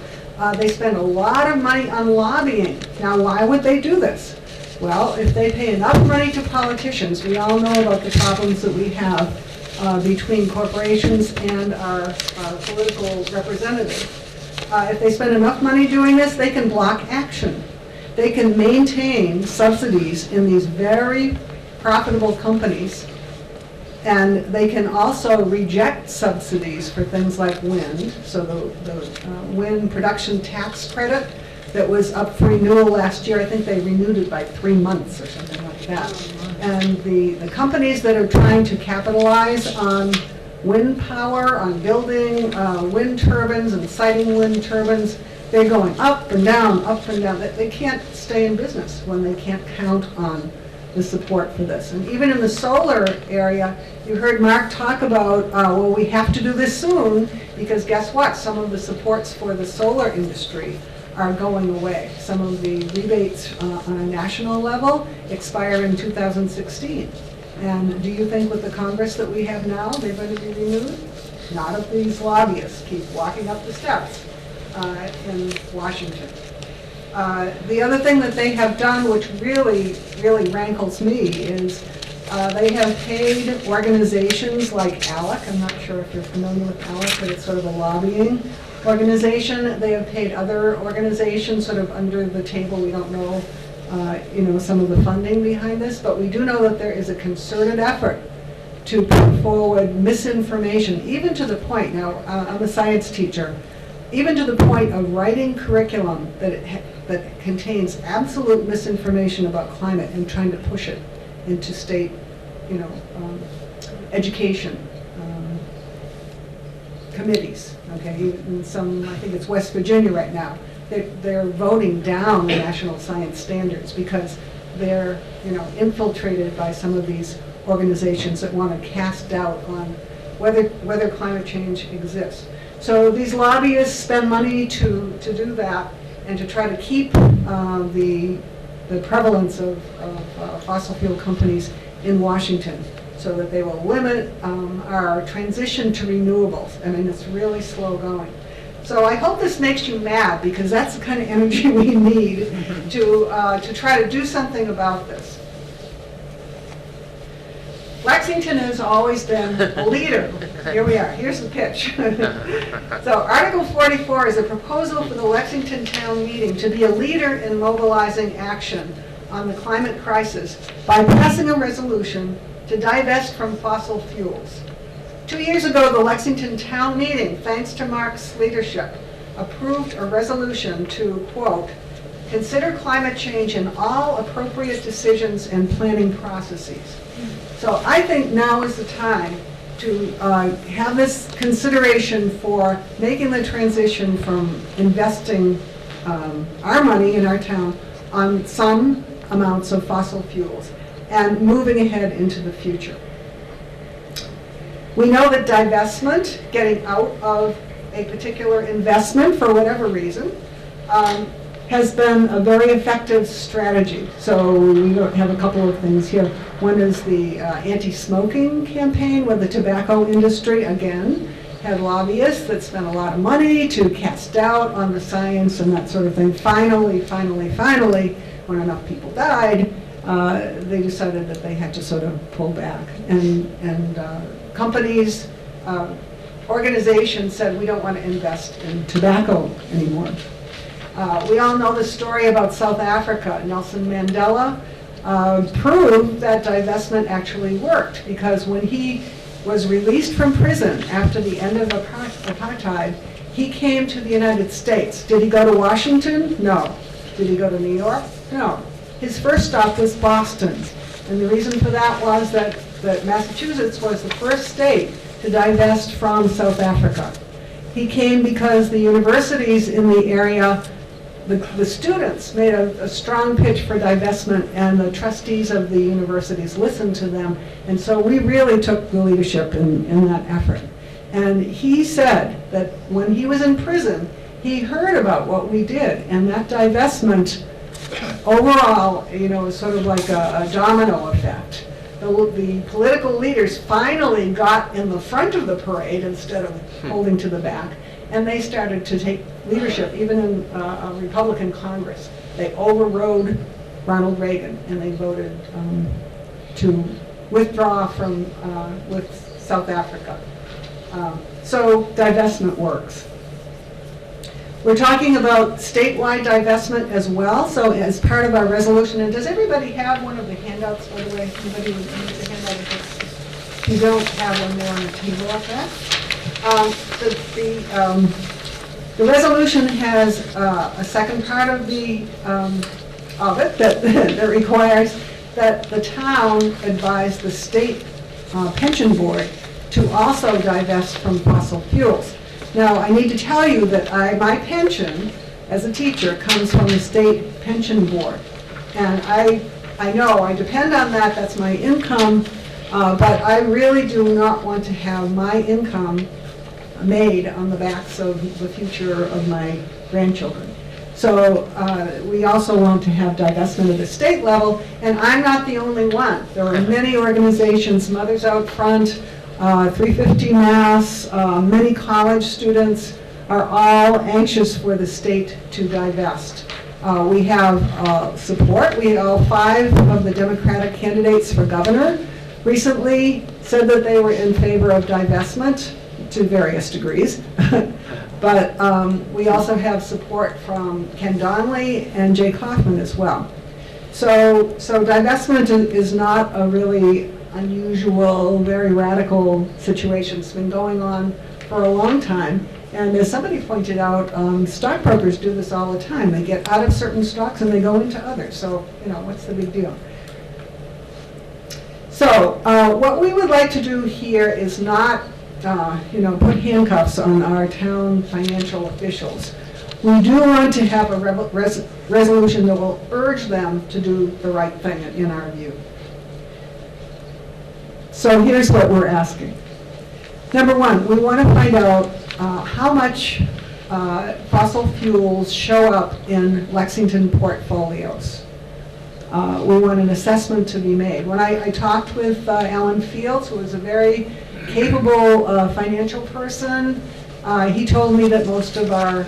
they spend a lot of money on lobbying. Now, why would they do this? Well, if they pay enough money to politicians, we all know about the problems that we have between corporations and our political representatives. If they spend enough money doing this, they can block action. They can maintain subsidies in these very profitable companies, and they can also reject subsidies for things like wind. So the wind production tax credit that was up for renewal last year, I think they renewed it by 3 months or something like that. And the companies that are trying to capitalize on wind power, on building wind turbines and siting wind turbines, they're going up and down, up and down. They can't stay in business when they can't count on the support for this. And even in the solar area, you heard Mark talk about, well, we have to do this soon, because guess what? Some of the supports for the solar industry are going away. Some of the rebates on a national level expire in 2016. And do you think with the Congress that we have now, they're going to be renewed? Not if these lobbyists keep walking up the steps in Washington. The other thing that they have done, which really, really rankles me, is they have paid organizations like ALEC. I'm not sure if you're familiar with ALEC, but it's sort of a lobbying organization. They have paid other organizations sort of under the table. We don't know, some of the funding behind this, but we do know that there is a concerted effort to put forward misinformation, even to the point, now I'm a science teacher, even to the point of writing curriculum that contains absolute misinformation about climate and trying to push it into state, education committees. Okay, in some, I think it's West Virginia right now, they're voting down the national science standards because they're, infiltrated by some of these organizations that want to cast doubt on whether climate change exists. So these lobbyists spend money to do that, and to try to keep the prevalence of fossil fuel companies in Washington, so that they will limit our transition to renewables. I mean, it's really slow going. So I hope this makes you mad, because that's the kind of energy we need to try to do something about this. Lexington has always been a leader. Here we are. Here's the pitch. So Article 44 is a proposal for the Lexington Town Meeting to be a leader in mobilizing action on the climate crisis by passing a resolution to divest from fossil fuels. 2 years ago, the Lexington Town Meeting, thanks to Mark's leadership, approved a resolution to, quote, consider climate change in all appropriate decisions and planning processes. So I think now is the time to have this consideration for making the transition from investing our money in our town on some amounts of fossil fuels and moving ahead into the future. We know that divestment, getting out of a particular investment for whatever reason, has been a very effective strategy. So we have a couple of things here. One is the anti-smoking campaign, where the tobacco industry, again, had lobbyists that spent a lot of money to cast doubt on the science and that sort of thing. Finally, when enough people died, they decided that they had to sort of pull back. And companies, organizations said, we don't want to invest in tobacco anymore. We all know the story about South Africa. Nelson Mandela proved that divestment actually worked, because when he was released from prison after the end of apartheid, he came to the United States. Did he go to Washington? No. Did he go to New York? No. His first stop was Boston. And the reason for that was that Massachusetts was the first state to divest from South Africa. He came because the universities in the area, the students made a strong pitch for divestment, and the trustees of the universities listened to them. And so we really took the leadership in that effort. And he said that when he was in prison, he heard about what we did, and that divestment overall, was sort of like a domino effect. The political leaders finally got in the front of the parade instead of holding to the back, and they started to take leadership, even in a Republican Congress. They overrode Ronald Reagan, and they voted to withdraw from with South Africa. So divestment works. We're talking about statewide divestment as well, so as part of our resolution. And does everybody have one of the handouts, by the way? Anybody would need the handout? If you don't have one, they're on the table like that. The resolution has a second part of it that requires that the town advise the state pension board to also divest from fossil fuels. Now, I need to tell you that my pension as a teacher comes from the state pension board. And I know I depend on that, that's my income, but I really do not want to have my income made on the backs of the future of my grandchildren. So we also want to have divestment at the state level, and I'm not the only one. There are many organizations, Mothers Out Front, 350 Mass, many college students are all anxious for the state to divest. We have support. All 5 of the Democratic candidates for governor recently said that they were in favor of divestment to various degrees. But we also have support from Ken Donnelly and Jay Kaufman as well. So divestment is not a really unusual, very radical situation. It's been going on for a long time. And as somebody pointed out, stockbrokers do this all the time. They get out of certain stocks and they go into others. So, what's the big deal? So what we would like to do here is not, put handcuffs on our town financial officials. We do want to have a resolution that will urge them to do the right thing, in our view. So here's what we're asking. Number one, we want to find out how much fossil fuels show up in Lexington portfolios. We want an assessment to be made. When I talked with Alan Fields, who is a very capable financial person, he told me that most of our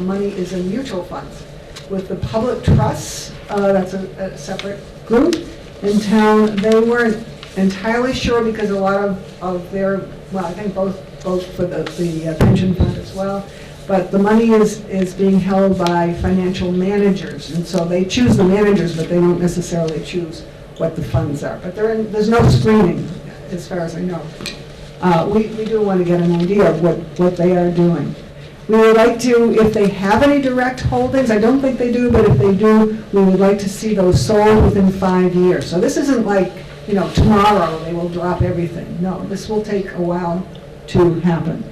money is in mutual funds. With the public trusts, that's a separate group in town, they weren't entirely sure because a lot of their, well, I think both for the pension fund as well, but the money is being held by financial managers, and so they choose the managers, but they don't necessarily choose what the funds are. But there's no screening, as far as I know. We do want to get an idea of what they are doing. We would like to, if they have any direct holdings, I don't think they do, but if they do, we would like to see those sold within 5 years. So this isn't like, tomorrow they will drop everything. No, this will take a while to happen.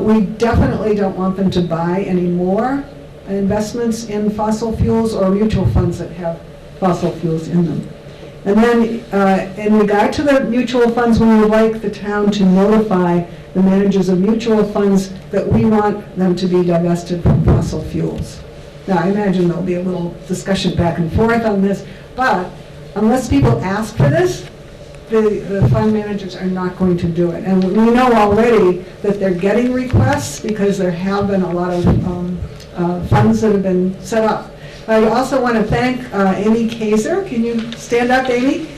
We definitely don't want them to buy any more investments in fossil fuels or mutual funds that have fossil fuels in them. And then in regard to the mutual funds, we would like the town to notify the managers of mutual funds that we want them to be divested from fossil fuels. Now, I imagine there'll be a little discussion back and forth on this, but unless people ask for this, the fund managers are not going to do it. And we know already that they're getting requests because there have been a lot of funds that have been set up. I also want to thank Amy Kaiser. Can you stand up, Amy?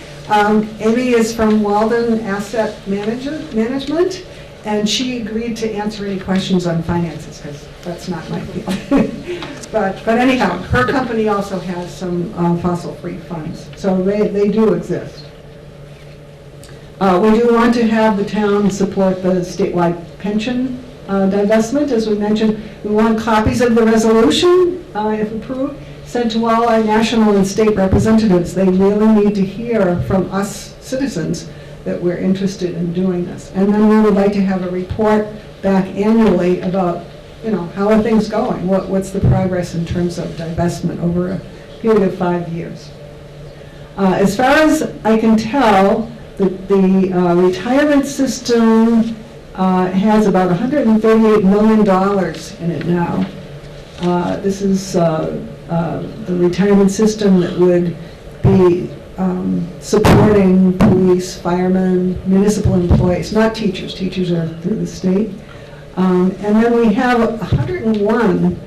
Amy is from Walden Asset Management, and she agreed to answer any questions on finances, because that's not my field. But anyhow, her company also has some fossil-free funds, so they do exist. We do want to have the town support the statewide pension divestment. As we mentioned, we want copies of the resolution, if approved, sent to all our national and state representatives. They really need to hear from us citizens that we're interested in doing this. And then we would like to have a report back annually about, how are things going? What's the progress in terms of divestment over a period of 5 years? As far as I can tell, the retirement system has about $138 million in it now. This is the retirement system that would be supporting police, firemen, municipal employees, not teachers. Teachers are through the state. And then we have 101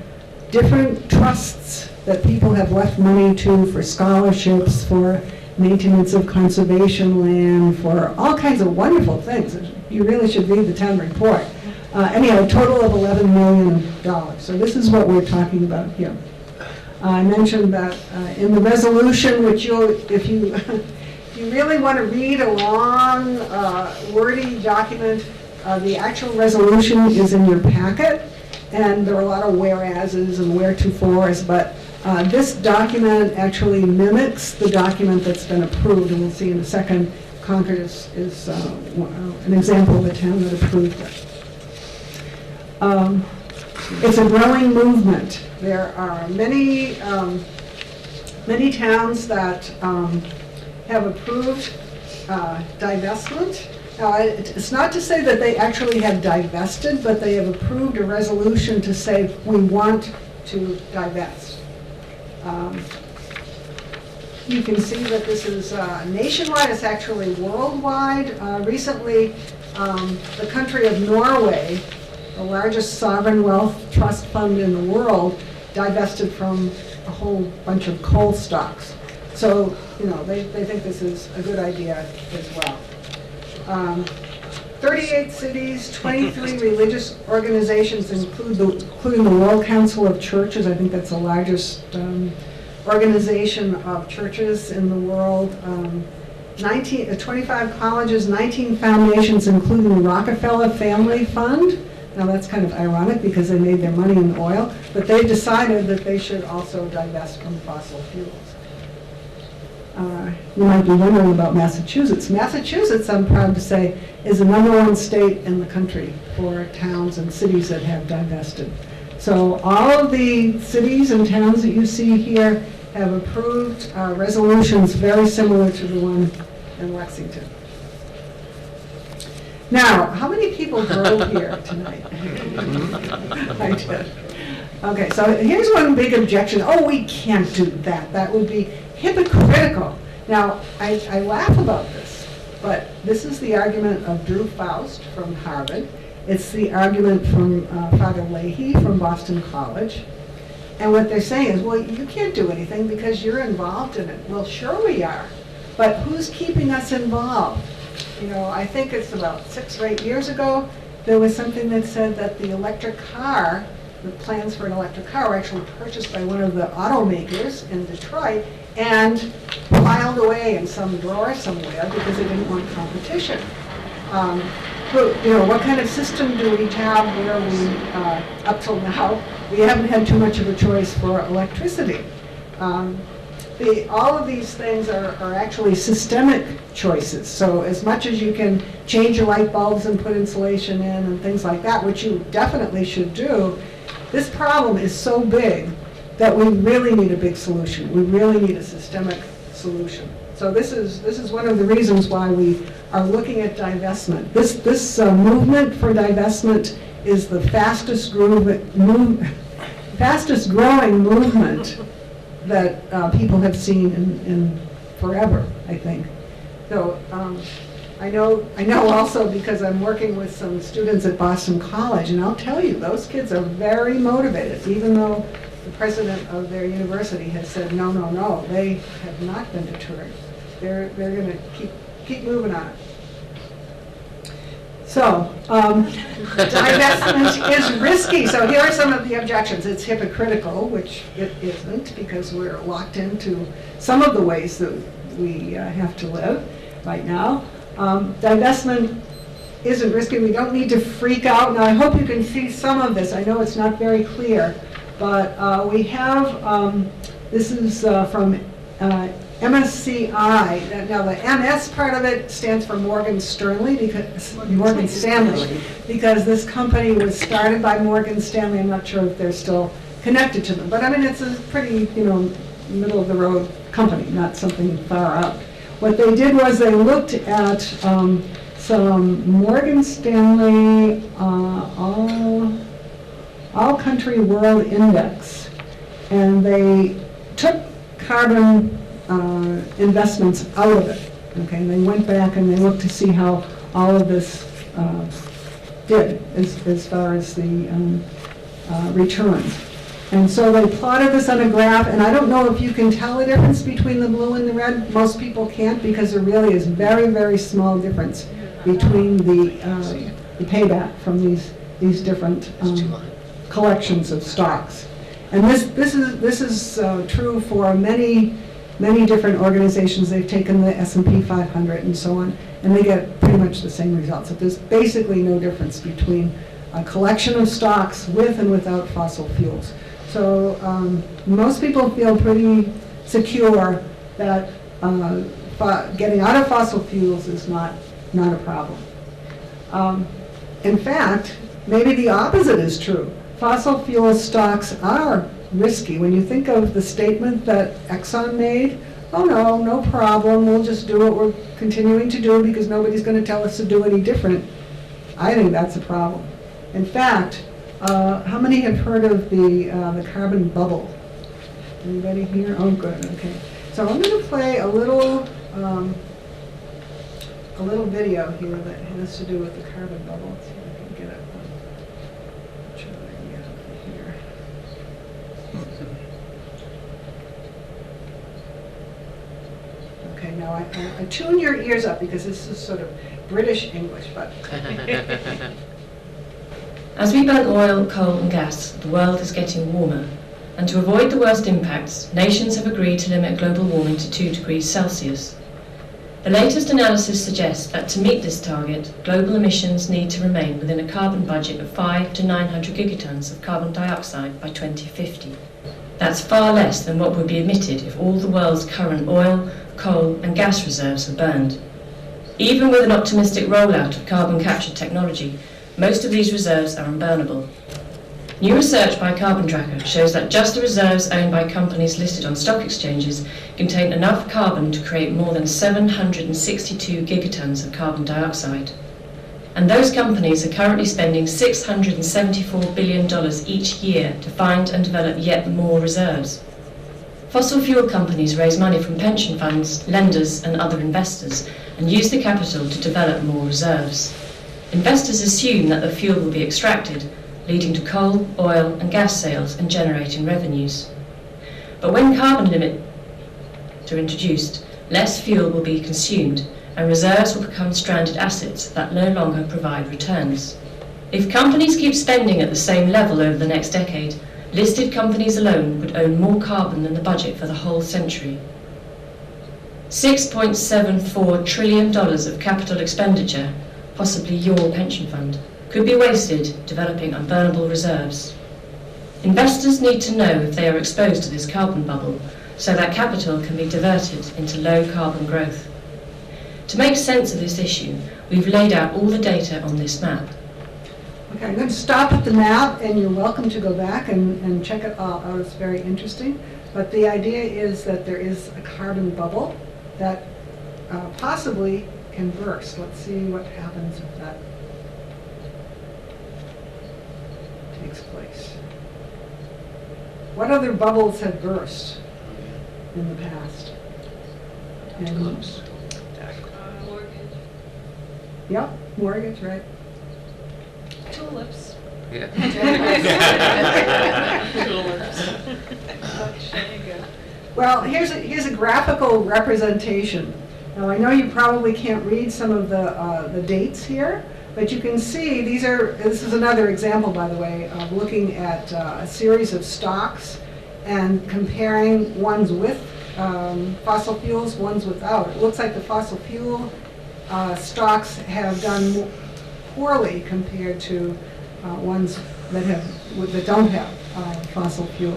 different trusts that people have left money to for scholarships, for maintenance of conservation land, for all kinds of wonderful things. You really should read the town report. Anyhow, a total of $11 million. So this is what we're talking about here. I mentioned that in the resolution, which if you really want to read a long, wordy document, the actual resolution is in your packet, and there are a lot of whereases and wheretofores, but this document actually mimics the document that's been approved, and we'll see in a second. Concord is an example of a town that approved it. It's a growing movement. There are many towns that have approved divestment. Now, it's not to say that they actually have divested, but they have approved a resolution to say we want to divest. You can see that this is nationwide. It's actually worldwide. Recently, the country of Norway, the largest sovereign wealth trust fund in the world, divested from a whole bunch of coal stocks. So, they think this is a good idea as well. 38 cities, 23 religious organizations, including the World Council of Churches. I think that's the largest organization of churches in the world. 25 colleges, 19 foundations, including the Rockefeller Family Fund. Now that's kind of ironic because they made their money in oil, but they decided that they should also divest from fossil fuels. You might be wondering about Massachusetts. Massachusetts, I'm proud to say, is the #1 state in the country for towns and cities that have divested. So all of the cities and towns that you see here have approved resolutions very similar to the one in Lexington. Now, how many people drove here tonight? I did. Okay, so here's one big objection. Oh, we can't do that. That would be hypocritical. Now, I laugh about this, but this is the argument of Drew Faust from Harvard. It's the argument from Father Leahy from Boston College. And what they're saying is, well, you can't do anything because you're involved in it. Well, sure we are, but who's keeping us involved? You know, I think it's about 6 or 8 years ago, there was something that said that the electric car, the plans for an electric car were actually purchased by one of the automakers in Detroit and filed away in some drawer somewhere because they didn't want competition. But, you know, what kind of system do we have where we, up till now, we haven't had too much of a choice for electricity? All of these things are actually systemic choices. So as much as you can change your light bulbs and put insulation in and things like that, which you definitely should do, this problem is so big that we really need a big solution. We really need a systemic solution. So this is one of the reasons why we are looking at divestment. This movement for divestment is the fastest growing movement that people have seen in forever, I think. So I know also because I'm working with some students at Boston College, and I'll tell you, those kids are very motivated, even though the president of their university has said, no, no, no, they have not been deterred. They're going to keep moving on. So, divestment is risky. So here are some of the objections. It's hypocritical, which it isn't, because we're locked into some of the ways that we have to live right now. Divestment isn't risky. We don't need to freak out. Now, I hope you can see some of this. I know it's not very clear, but we have, this is from MSCI. Now, the MS part of it stands for Morgan Stanley, because this company was started by Morgan Stanley. I'm not sure if they're still connected to them, but I mean, it's a pretty, middle of the road company, not something far out. What they did was they looked at some Morgan Stanley All Country World Index, and they took carbon investments out of it. Okay, and they went back and they looked to see how all of this did as far as the returns. And so they plotted this on a graph, and I don't know if you can tell the difference between the blue and the red. Most people can't, because there really is very, very small difference between the payback from these different collections of stocks. And this is true for many different organizations. They've taken the S&P 500 and so on, and they get pretty much the same results. So there's basically no difference between a collection of stocks with and without fossil fuels. So most people feel pretty secure that getting out of fossil fuels is not a problem. In fact, maybe the opposite is true. Fossil fuel stocks are risky. When you think of the statement that Exxon made, oh no problem, we'll just do what we're continuing to do because nobody's going to tell us to do any different. I think that's a problem. In fact, how many have heard of the carbon bubble? Anybody here? Oh, good. Okay. So I'm going to play a little video here that has to do with the carbon bubble. Let's see if I can get it. Try to get it here. Okay. Now I tune your ears up because this is sort of British English, but. As we burn oil, coal and gas, the world is getting warmer. And to avoid the worst impacts, nations have agreed to limit global warming to 2 degrees Celsius. The latest analysis suggests that to meet this target, global emissions need to remain within a carbon budget of 5 to 900 gigatons of carbon dioxide by 2050. That's far less than what would be emitted if all the world's current oil, coal and gas reserves were burned. Even with an optimistic rollout of carbon capture technology, most of these reserves are unburnable. New research by Carbon Tracker shows that just the reserves owned by companies listed on stock exchanges contain enough carbon to create more than 762 gigatons of carbon dioxide. And those companies are currently spending $674 billion each year to find and develop yet more reserves. Fossil fuel companies raise money from pension funds, lenders and other investors and use the capital to develop more reserves. Investors assume that the fuel will be extracted, leading to coal, oil and gas sales and generating revenues. But when carbon limits are introduced, less fuel will be consumed and reserves will become stranded assets that no longer provide returns. If companies keep spending at the same level over the next decade, listed companies alone would own more carbon than the budget for the whole century. $6.74 trillion of capital expenditure, possibly your pension fund, could be wasted developing unburnable reserves. Investors need to know if they are exposed to this carbon bubble, so that capital can be diverted into low carbon growth. To make sense of this issue, we've laid out all the data on this map. Okay, I'm going to stop at the map, and you're welcome to go back and check it all out. It's very interesting. But the idea is that there is a carbon bubble that possibly can burst. Let's see what happens if that takes place. What other bubbles have burst in the past? Tulips. Yep, mortgage, right? Tulips. Yeah. Well, here's a graphical representation. Now, I know you probably can't read some of the dates here, but you can see this is another example, by the way, of looking at a series of stocks and comparing ones with fossil fuels, ones without. It looks like the fossil fuel stocks have done poorly compared to ones that don't have fossil fuel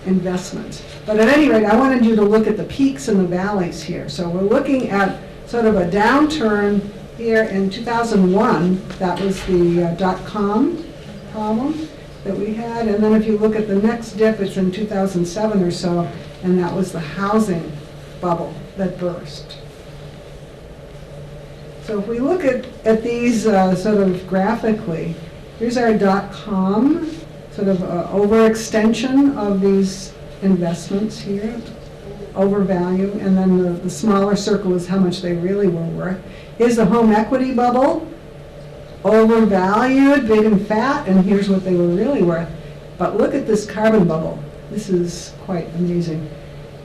investments. But at any rate, I wanted you to look at the peaks and the valleys here. So we're looking at sort of a downturn here in 2001. That was the dot-com problem that we had. And then if you look at the next dip, it's in 2007 or so, and that was the housing bubble that burst. So if we look at these sort of graphically, here's our dot-com sort of overextension of these investments here, overvalue, and then the smaller circle is how much they really were worth. Here's the home equity bubble, overvalued, big and fat, and here's what they were really worth. But look at this carbon bubble. This is quite amazing.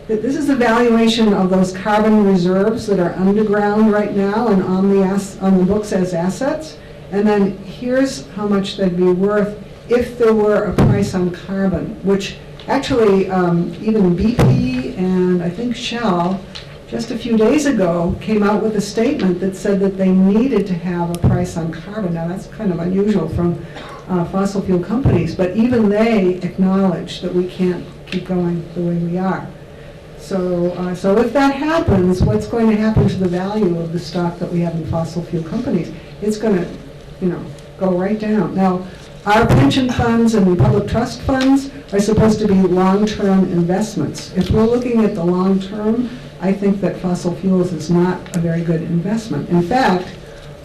This is the valuation of those carbon reserves that are underground right now and on the books as assets. And then here's how much they'd be worth if there were a price on carbon, which actually even BP and I think Shell just a few days ago came out with a statement that said that they needed to have a price on carbon. Now that's kind of unusual from fossil fuel companies, but even they acknowledge that we can't keep going the way we are. So if that happens, what's going to happen to the value of the stock that we have in fossil fuel companies? It's going to, go right down. Now, our pension funds and the public trust funds are supposed to be long-term investments. If we're looking at the long term, I think that fossil fuels is not a very good investment. In fact,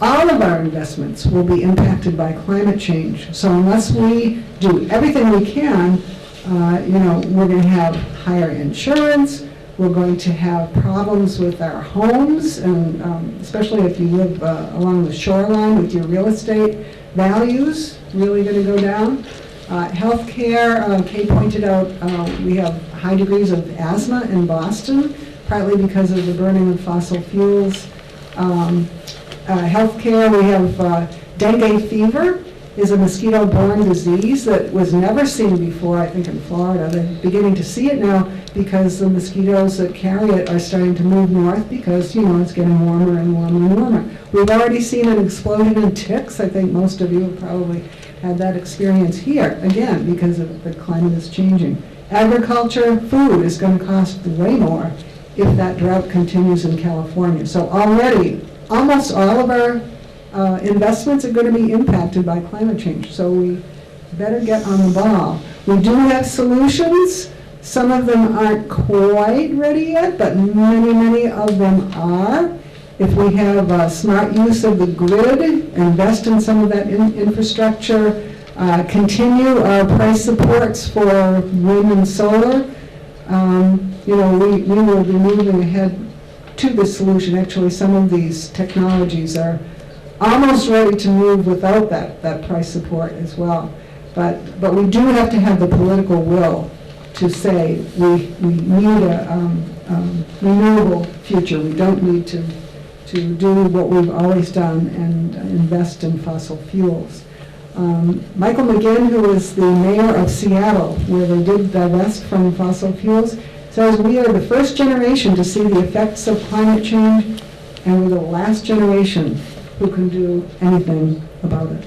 all of our investments will be impacted by climate change. So unless we do everything we can, we're going to have higher insurance. We're going to have problems with our homes, and especially if you live along the shoreline with your real estate values, really going to go down. Healthcare, Kay pointed out, we have high degrees of asthma in Boston, partly because of the burning of fossil fuels. Healthcare, we have dengue fever is a mosquito-borne disease that was never seen before, I think, in Florida. They're beginning to see it now because the mosquitoes that carry it are starting to move north because, it's getting warmer and warmer and warmer. We've already seen an explosion in ticks. I think most of you have probably had that experience here, again, because the climate is changing. Agriculture, food is going to cost way more if that drought continues in California. So already, almost all of our investments are going to be impacted by climate change, so we better get on the ball. We do have solutions. Some of them aren't quite ready yet, but many, many of them are. if we have smart use of the grid, invest in some of that infrastructure, continue our price supports for wind and solar, we will be moving ahead to this solution. Actually, some of these technologies are almost ready to move without that price support as well. But we do have to have the political will to say we need a renewable future. We don't need to do what we've always done and invest in fossil fuels. Michael McGinn, who is the mayor of Seattle, where they did divest from fossil fuels, says we are the first generation to see the effects of climate change, and we're the last generation who can do anything about it.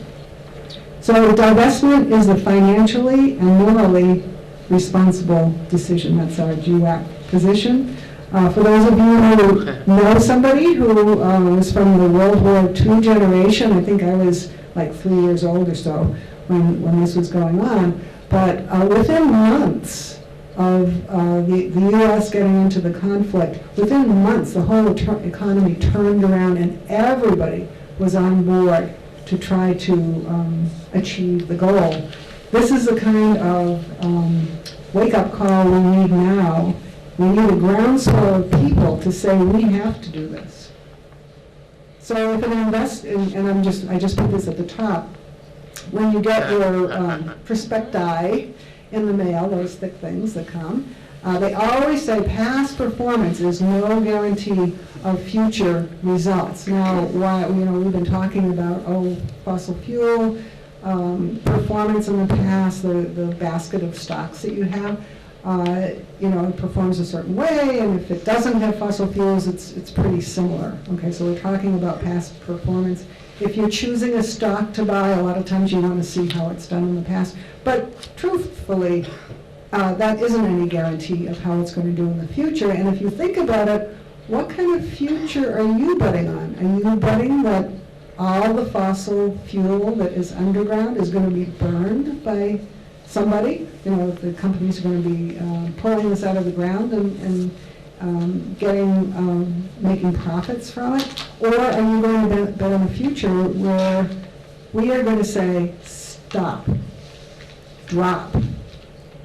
So divestment is a financially and morally responsible decision. That's our GWAC position. For those of you who know somebody who was from the World War II generation, I think I was like 3 years old or so when this was going on, but within months of the U.S. getting into the conflict, within months the whole economy turned around and everybody was on board to try to achieve the goal. This is the kind of wake-up call we need now. We need a groundswell of people to say we have to do this. So if I just put this at the top, when you get your prospecti in the mail, those thick things that come, they always say past performance is no guarantee of future results. Now, we've been talking about fossil fuel performance in the past, the basket of stocks that you have. It performs a certain way, and if it doesn't have fossil fuels, it's pretty similar. Okay, so we're talking about past performance. If you're choosing a stock to buy, a lot of times you want to see how it's done in the past. But truthfully, that isn't any guarantee of how it's going to do in the future. And if you think about it, what kind of future are you betting on? Are you betting that all the fossil fuel that is underground is going to be burned by somebody? The companies are going to be pulling this out of the ground and making profits from it? Or are you going to bet on a future where we are going to say, stop, drop,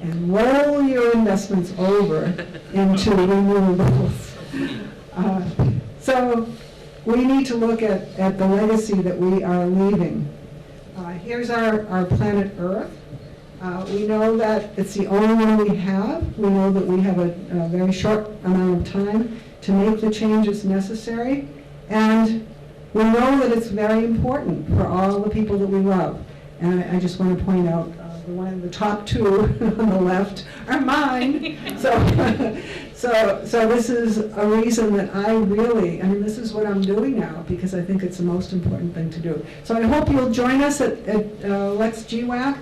and roll your investments over into renewables? So we need to look at the legacy that we are leaving. Here's our planet Earth. We know that it's the only one we have. We know that we have a very short amount of time to make the changes necessary. And we know that it's very important for all the people that we love. And I just want to point out the top two on the left are mine. So this is a reason that this is what I'm doing now, because I think it's the most important thing to do. So I hope you'll join us at LexGWAC.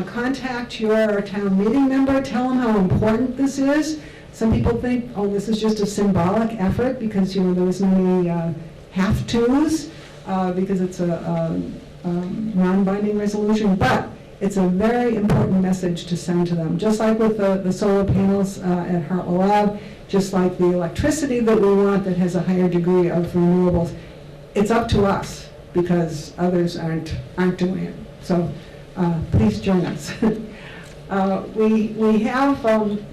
Contact your town meeting member, tell them how important this is. Some people think, this is just a symbolic effort because there was many have-tos because it's a non-binding resolution, but it's a very important message to send to them. Just like with the solar panels at Hartwell Lab, just like the electricity that we want that has a higher degree of renewables, it's up to us because others aren't doing it. So please join us. We have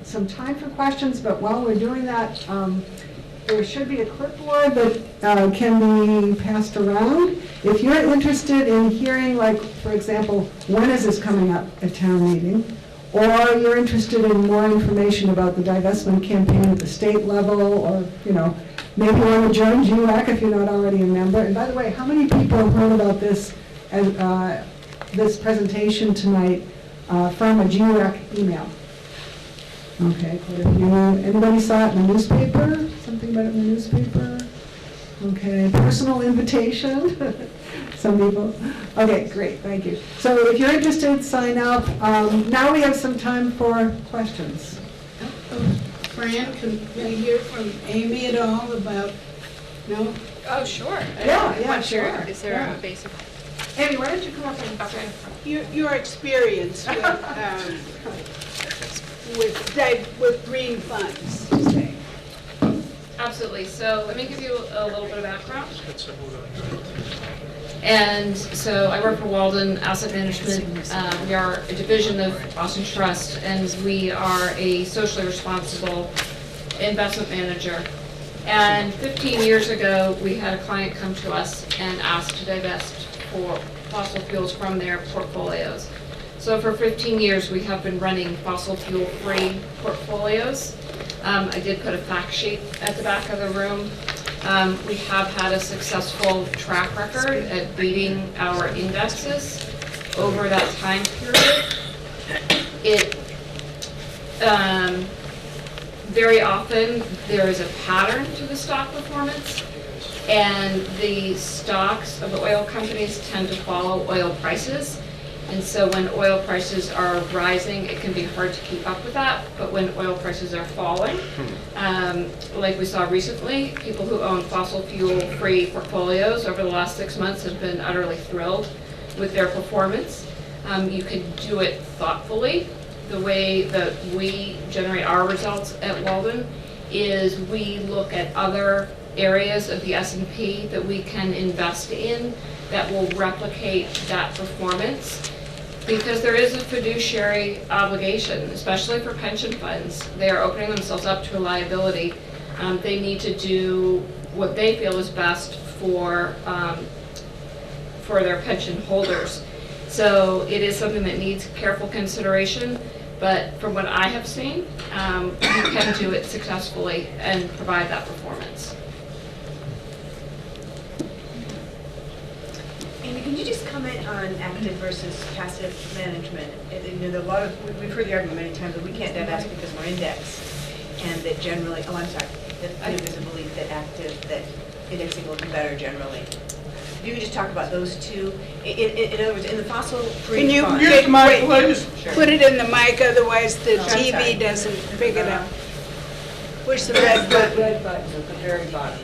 some time for questions, but while we're doing that, there should be a clipboard that can be passed around. If you're interested in hearing, like, for example, when is this coming up at town meeting, or you're interested in more information about the divestment campaign at the state level, or, maybe you want to join GWAC if you're not already a member. And by the way, how many people have heard about this presentation tonight from a GWAC email? Okay, quite a few. Anybody saw it in the newspaper? Something about it in the newspaper? Okay, personal invitation? Some people. Okay, great, thank you. So if you're interested, sign up. Now we have some time for questions. Fran, can we hear from Amy at all about, no? Oh, sure. Yeah, Sure. sure. Is there a basic? Amy, why don't you come up and say? Your experience with green funds, say. Absolutely. So let me give you a little bit of background. And so I work for Walden Asset Management. We are a division of Boston Trust, and we are a socially responsible investment manager. And 15 years ago, we had a client come to us and ask to divest for fossil fuels from their portfolios. So for 15 years, we have been running fossil fuel-free portfolios. I did put a fact sheet at the back of the room. We have had a successful track record at beating our indexes over that time period. Very often there is a pattern to the stock performance, and the stocks of the oil companies tend to follow oil prices. And so when oil prices are rising, it can be hard to keep up with that. But when oil prices are falling, like we saw recently, people who own fossil fuel-free portfolios over the last 6 months have been utterly thrilled with their performance. You can do it thoughtfully. The way that we generate our results at Walden is we look at other areas of the S&P that we can invest in that will replicate that performance. Because there is a fiduciary obligation, especially for pension funds. They are opening themselves up to a liability. They need to do what they feel is best for their pension holders. So it is something that needs careful consideration, but from what I have seen, you can do it successfully and provide that performance. Amy, can you just comment on active versus passive management? There are a lot of, we've heard the argument many times that we can't divest because we're indexed, and that generally, that there's a belief that that indexing will do better generally. If you could just talk about those two. In other words, in the fossil-free Can you fund. get Mark, Sure. put it in the mic, otherwise the I'm TV sorry. doesn't pick it up. Push the red button. Red button at the very bottom.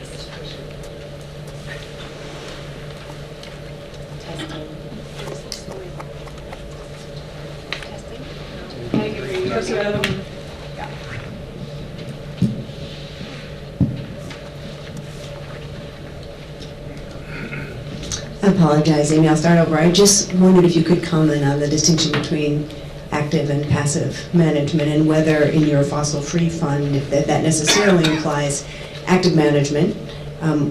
I apologize, Amy, I'll start over. I just wondered if you could comment on the distinction between active and passive management, and whether in your fossil-free fund, if that necessarily implies active management,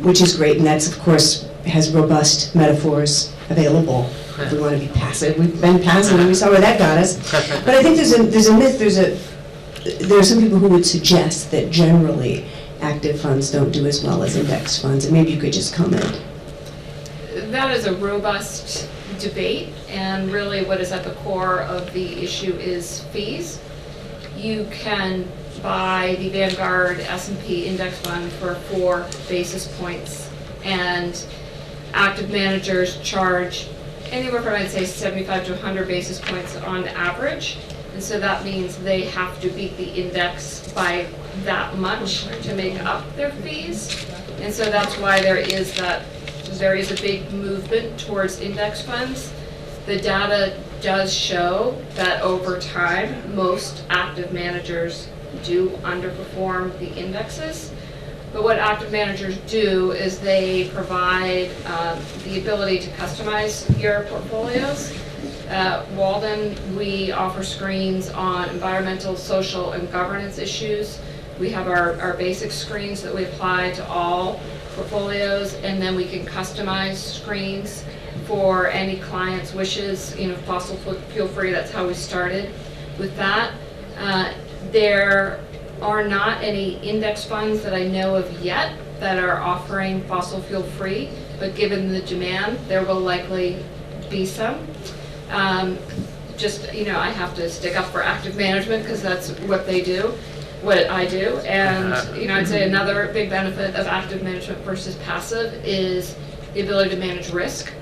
which is great, and that's, of course, has robust metaphors available. If we want to be passive, we've been passive, and we saw where that got us. But I think there's a myth, there are some people who would suggest that generally active funds don't do as well as index funds, and maybe you could just comment. That is a robust debate, and really what is at the core of the issue is fees. You can buy the Vanguard S&P index fund for 4 basis points, and active managers charge anywhere from, I'd say, 75 to 100 basis points on average. And so that means they have to beat the index by that much to make up their fees. And so that's why there is a big movement towards index funds. The data does show that over time, most active managers do underperform the indexes. But what active managers do is they provide the ability to customize your portfolios. At Walden, we offer screens on environmental, social, and governance issues. We have our basic screens that we apply to all portfolios, and then we can customize screens for any client's wishes, fossil fuel free. That's how we started with that. There are not any index funds that I know of yet that are offering fossil fuel free, but given the demand, there will likely be some. I have to stick up for active management because that's what they do, what I do. And, I'd say another big benefit of active management versus passive is the ability to manage risk.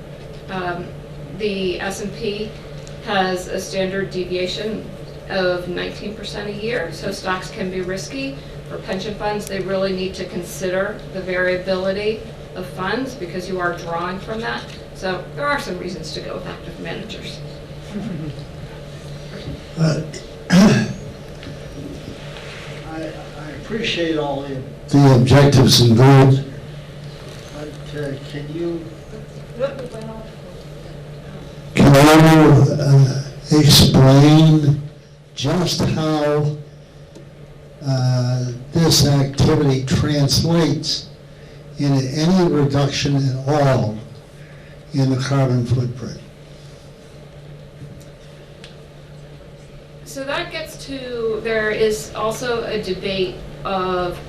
The S&P has a standard deviation of 19% a year, so stocks can be risky. For pension funds, they really need to consider the variability of funds because you are drawing from that. So there are some reasons to go with active managers. I appreciate all the objectives and goals, but can you explain just how this activity translates into any reduction at all in the carbon footprint? So that gets to, there is also a debate of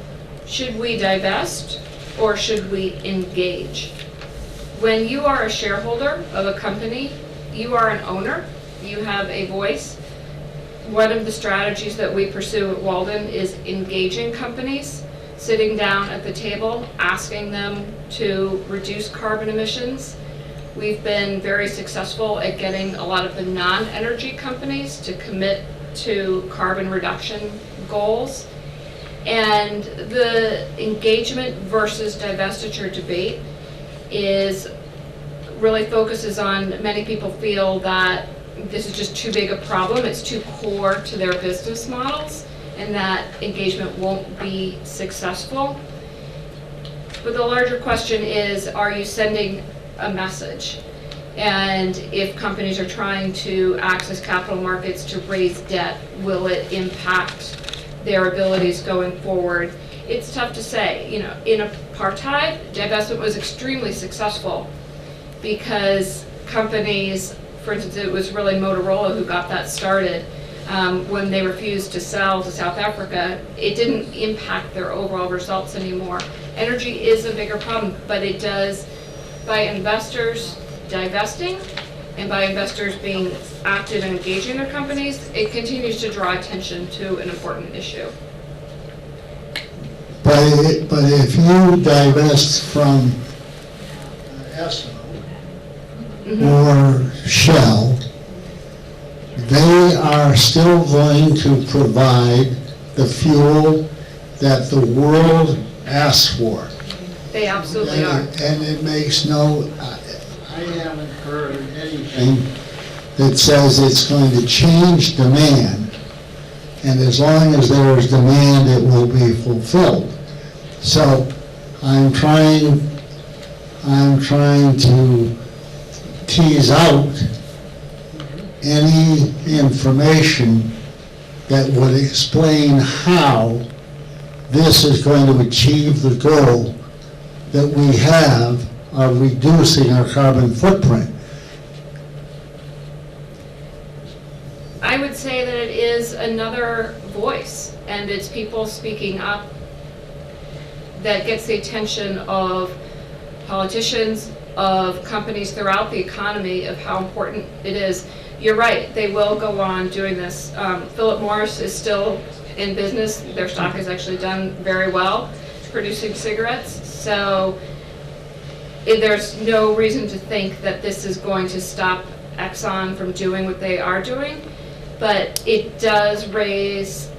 should we divest or should we engage? When you are a shareholder of a company, you are an owner, you have a voice. One of the strategies that we pursue at Walden is engaging companies, sitting down at the table, asking them to reduce carbon emissions. We've been very successful at getting a lot of the non-energy companies to commit to carbon reduction goals. And the engagement versus divestiture debate really focuses on, many people feel that this is just too big a problem, it's too core to their business models, and that engagement won't be successful. But the larger question is, are you sending a message? And if companies are trying to access capital markets to raise debt, will it impact their abilities going forward? It's tough to say. You know, in apartheid, divestment was extremely successful because companies, for instance, it was really Motorola who got that started. When they refused to sell to South Africa, it didn't impact their overall results anymore. Energy is a bigger problem, but it does, by investors divesting and by investors being active and engaging their companies, it continues to draw attention to an important issue. But if you divest from Esso or Shell, they are still going to provide the fuel that the world asks for. They absolutely are. And it makes no, I haven't heard anything that says it's going to change demand. And as long as there is demand, it will be fulfilled. So I'm trying to tease out any information that would explain how this is going to achieve the goal that we have of reducing our carbon footprint. I would say that it is another voice, and it's people speaking up that gets the attention of politicians, of companies throughout the economy, of how important it is. You're right, they will go on doing this. Philip Morris is still in business. Their stock has actually done very well producing cigarettes. So there's no reason to think that this is going to stop Exxon from doing what they are doing. But it does raise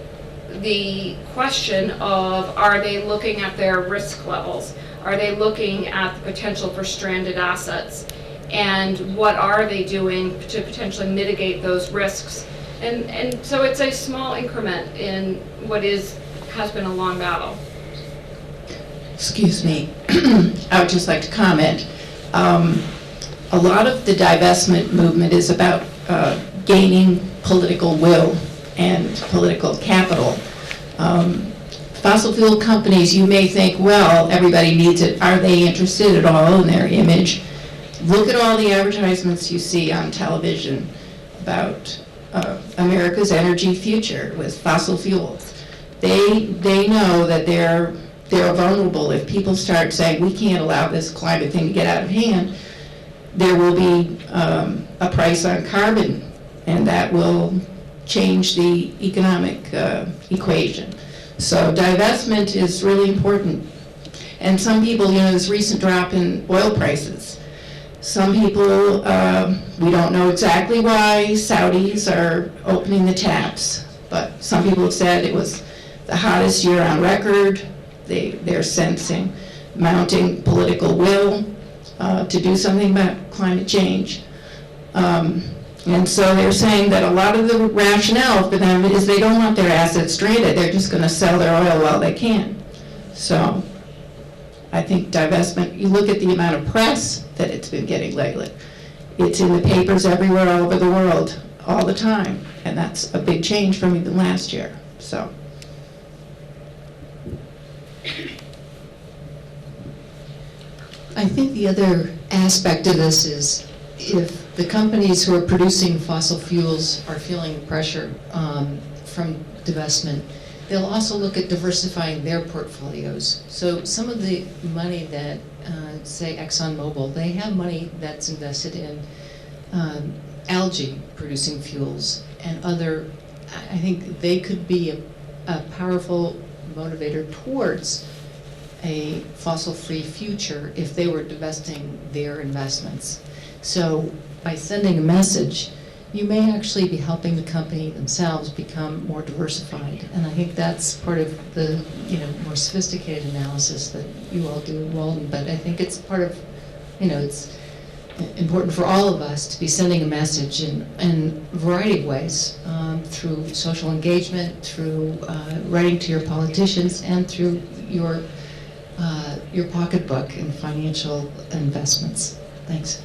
the question of, are they looking at their risk levels? Are they looking at the potential for stranded assets? And what are they doing to potentially mitigate those risks? And so it's a small increment in what has been a long battle. Excuse me, I would just like to comment. A lot of the divestment movement is about gaining political will and political capital. Fossil fuel companies, you may think, well, everybody needs it. Are they interested at all in their image? Look at all the advertisements you see on television about America's energy future with fossil fuels. They know that they're vulnerable. If people start saying, we can't allow this climate thing to get out of hand, there will be a price on carbon, and that will change the economic equation. So divestment is really important. And some people, you know, this recent drop in oil prices, some people, we don't know exactly why Saudis are opening the taps, but some people have said it was the hottest year on record. They're sensing mounting political will to do something about climate change. And so they're saying that a lot of the rationale for them is they don't want their assets stranded. They're just going to sell their oil while they can. So I think divestment, you look at the amount of press that it's been getting lately. It's in the papers everywhere all over the world all the time. And that's a big change from even last year. So. I think the other aspect of this is if the companies who are producing fossil fuels are feeling pressure from divestment, they'll also look at diversifying their portfolios. So some of the money that, say, ExxonMobil, they have money that's invested in algae producing fuels and other, I think they could be a powerful motivator towards a fossil-free future if they were divesting their investments. So by sending a message, you may actually be helping the company themselves become more diversified. And I think that's part of the more sophisticated analysis that you all do in Walden. But I think it's part of, it's important for all of us to be sending a message in a variety of ways, through social engagement, through writing to your politicians, and through your pocketbook and financial investments. Thanks.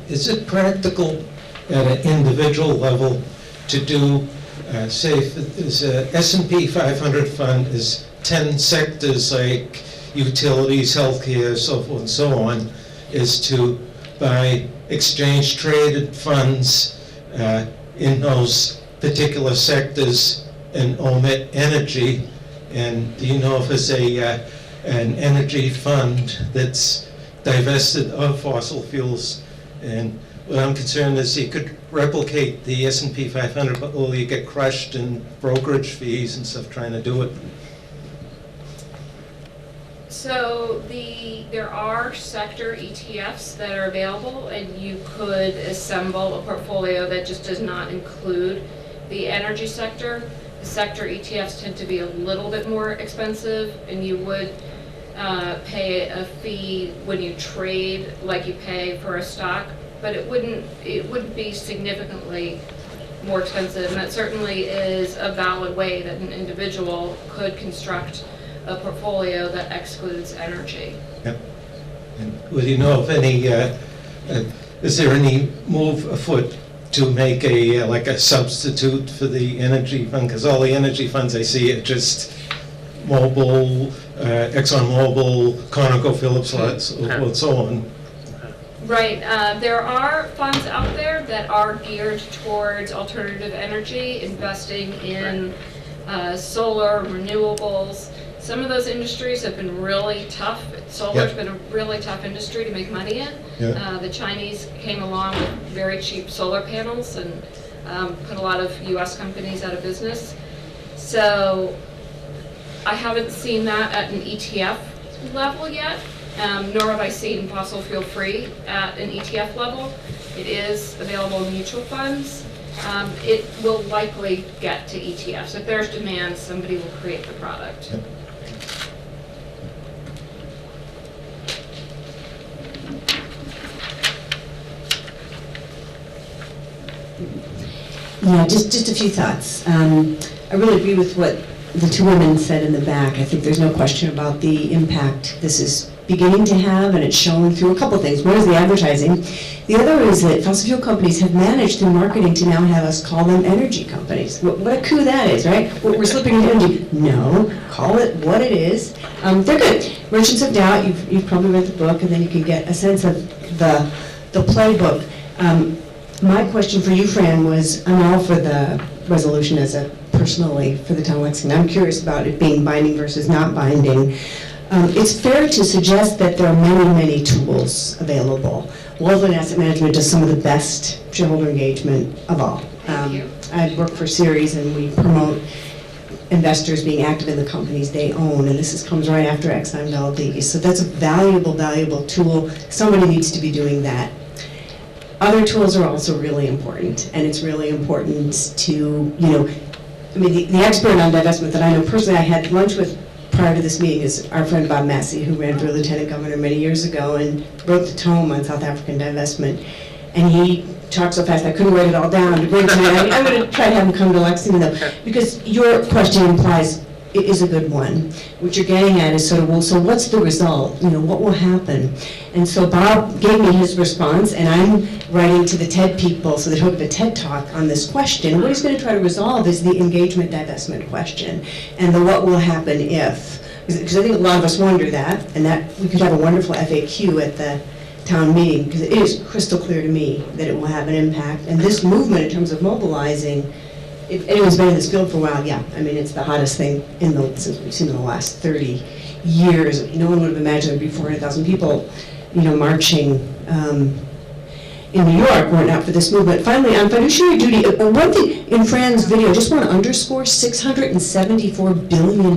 Is it practical at an individual level to do, say, if there's a S&P 500 fund is 10 sectors like utilities, healthcare, so forth and so on, is to buy exchange-traded funds in those particular sectors and omit energy? And do you know if there's an energy fund that's divested of fossil fuels? And what I'm concerned is you could replicate the S&P 500, but will you get crushed in brokerage fees and stuff trying to do it? So there are sector ETFs that are available, and you could assemble a portfolio that just does not include the energy sector. The sector ETFs tend to be a little bit more expensive, and you would pay a fee when you trade like you pay for a stock, but it wouldn't be significantly more expensive, and that certainly is a valid way that an individual could construct a portfolio that excludes energy. Yep. And would you know if any, is there any move afoot to make like a substitute for the energy fund? Because all the energy funds I see are just Mobil, ExxonMobil, ConocoPhillips, and so on. Right. There are funds out there that are geared towards alternative energy, investing in solar, renewables. Some of those industries have been really tough. Solar's been a really tough industry to make money in. The Chinese came along with very cheap solar panels and put a lot of U.S. companies out of business. So I haven't seen that at an ETF level yet, nor have I seen fossil fuel free at an ETF level. It is available in mutual funds. It will likely get to ETFs. If there's demand, somebody will create the product. Yeah, just a few thoughts. I really agree with what the two women said in the back. I think there's no question about the impact this is beginning to have, and it's shown through a couple things. One is the advertising. The other is that fossil fuel companies have managed through marketing to now have us call them energy companies. What a coup that is, right? We're slipping into energy. No, call it what it is. They're good. Merchants of Doubt, you've probably read the book, and then you can get a sense of the playbook. My question for you, Fran, was, I'm all for the resolution personally for the town of Lexington. I'm curious about it being binding versus not binding. It's fair to suggest that there are many, many tools available. Walden Asset Management does some of the best shareholder engagement of all. I work for Ceres, and we promote investors being active in the companies they own, and this comes right after Exxon Valdez. So that's a valuable, valuable tool. Somebody needs to be doing that. Other tools are also really important, and it's really important to, the expert on divestment that I know personally, I had lunch with prior to this meeting is our friend Bob Massey, who ran for lieutenant governor many years ago and wrote the tome on South African divestment. And he talked so fast I couldn't write it all down to bring tonight. I'm going to try to have him come to Lexington, though, because your question implies it is a good one. What you're getting at is sort of, well, so what's the result? You know, what will happen? And so Bob gave me his response, and I'm writing to the TED people so that he'll give a TED talk on this question. What he's going to try to resolve is the engagement divestment question and the what will happen if. Because I think a lot of us wonder that, and that we could have a wonderful FAQ at the town meeting, because it is crystal clear to me that it will have an impact. And this movement, in terms of mobilizing, if anyone's been in this field for a while, yeah, I mean, it's the hottest thing since we've seen in the last 30 years. No one would have imagined there'd be 400,000 people, you know, marching in New York were it not for this movement. Finally, on fiduciary duty, one thing in Fran's video, I just want to underscore $674 billion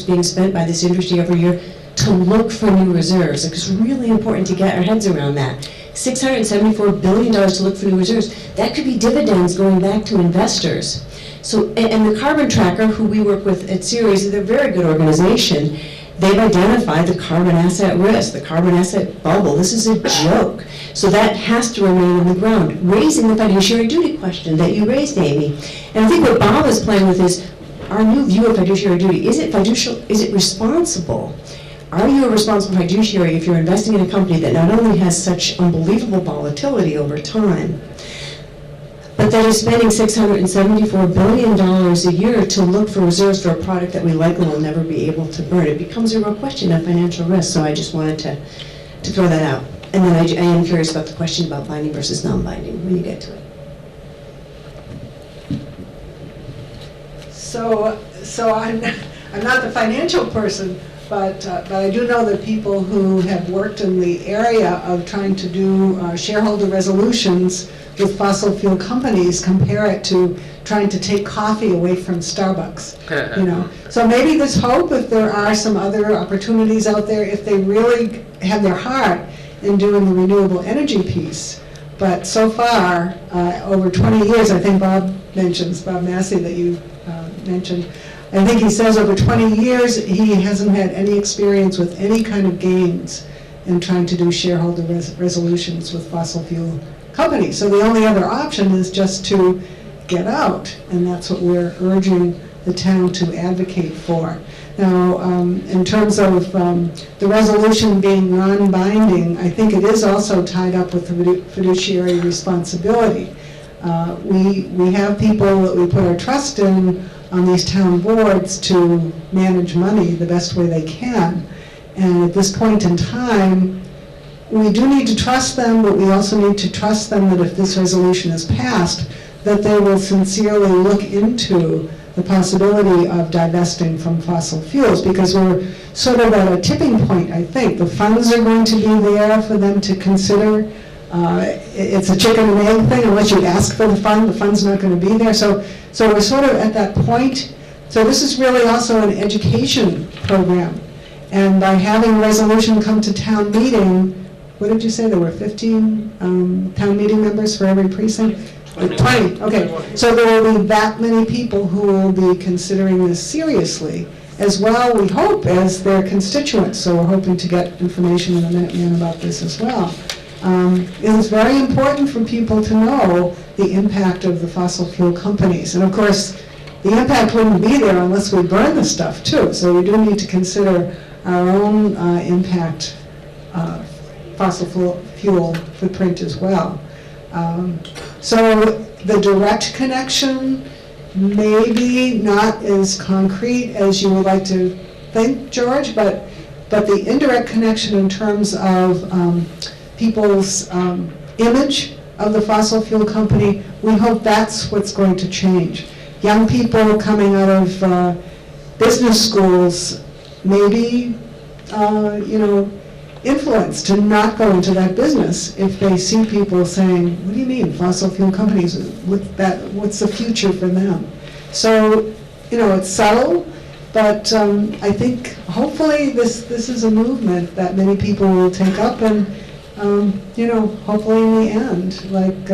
being spent by this industry every year to look for new reserves. It's really important to get our heads around that. $674 billion to look for new reserves. That could be dividends going back to investors. So, and the Carbon Tracker, who we work with at Ceres, they're a very good organization. They've identified the carbon asset risk, the carbon asset bubble. This is a joke. So that has to remain on the ground. Raising the fiduciary duty question that you raised, Amy. And I think what Bob is playing with is our new view of fiduciary duty. Is it responsible? Are you a responsible fiduciary if you're investing in a company that not only has such unbelievable volatility over time, but that is spending $674 billion a year to look for reserves for a product that we likely will never be able to burn? It becomes a real question of financial risk, so I just wanted to throw that out. And then I am curious about the question about binding versus non-binding when you get to it. So I'm not the financial person, but I do know that people who have worked in the area of trying to do shareholder resolutions with fossil fuel companies compare it to trying to take coffee away from Starbucks. You know, so maybe there's hope if there are some other opportunities out there if they really have their heart in doing the renewable energy piece. But so far, over 20 years, I think Bob Massey that you mentioned, I think he says over 20 years he hasn't had any experience with any kind of gains in trying to do shareholder resolutions with fossil fuel companies. So the only other option is just to get out, and that's what we're urging the town to advocate for. Now, in terms of the resolution being non-binding, I think it is also tied up with the fiduciary responsibility. We have people that we put our trust in on these town boards to manage money the best way they can. And at this point in time, we do need to trust them, but we also need to trust them that if this resolution is passed, that they will sincerely look into the possibility of divesting from fossil fuels, because we're sort of at a tipping point, I think. The funds are going to be there for them to consider. It's a chicken and egg thing. Unless you ask for the fund's not going to be there. So we're sort of at that point. So this is really also an education program. And by having a resolution come to town meeting, what did you say, there were 15 town meeting members for every precinct? 20, okay. So there will be that many people who will be considering this seriously, as well, we hope, as their constituents. So we're hoping to get information in a minute about this as well. It is very important for people to know the impact of the fossil fuel companies. And of course, the impact wouldn't be there unless we burn the stuff too. So we do need to consider our own impact fossil fuel footprint as well. So the direct connection maybe not as concrete as you would like to think, George, but the indirect connection in terms of people's image of the fossil fuel company, we hope that's what's going to change. Young people coming out of business schools maybe, influenced to not go into that business if they see people saying, what do you mean, fossil fuel companies, what's the future for them? So, it's subtle, but I think hopefully this is a movement that many people will take up, and hopefully in the end, like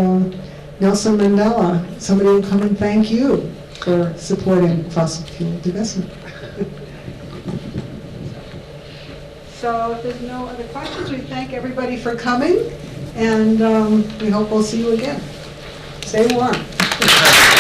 Nelson Mandela, somebody will come and thank you for supporting fossil fuel divestment. So if there's no other questions, we thank everybody for coming, and we hope we'll see you again. Stay warm.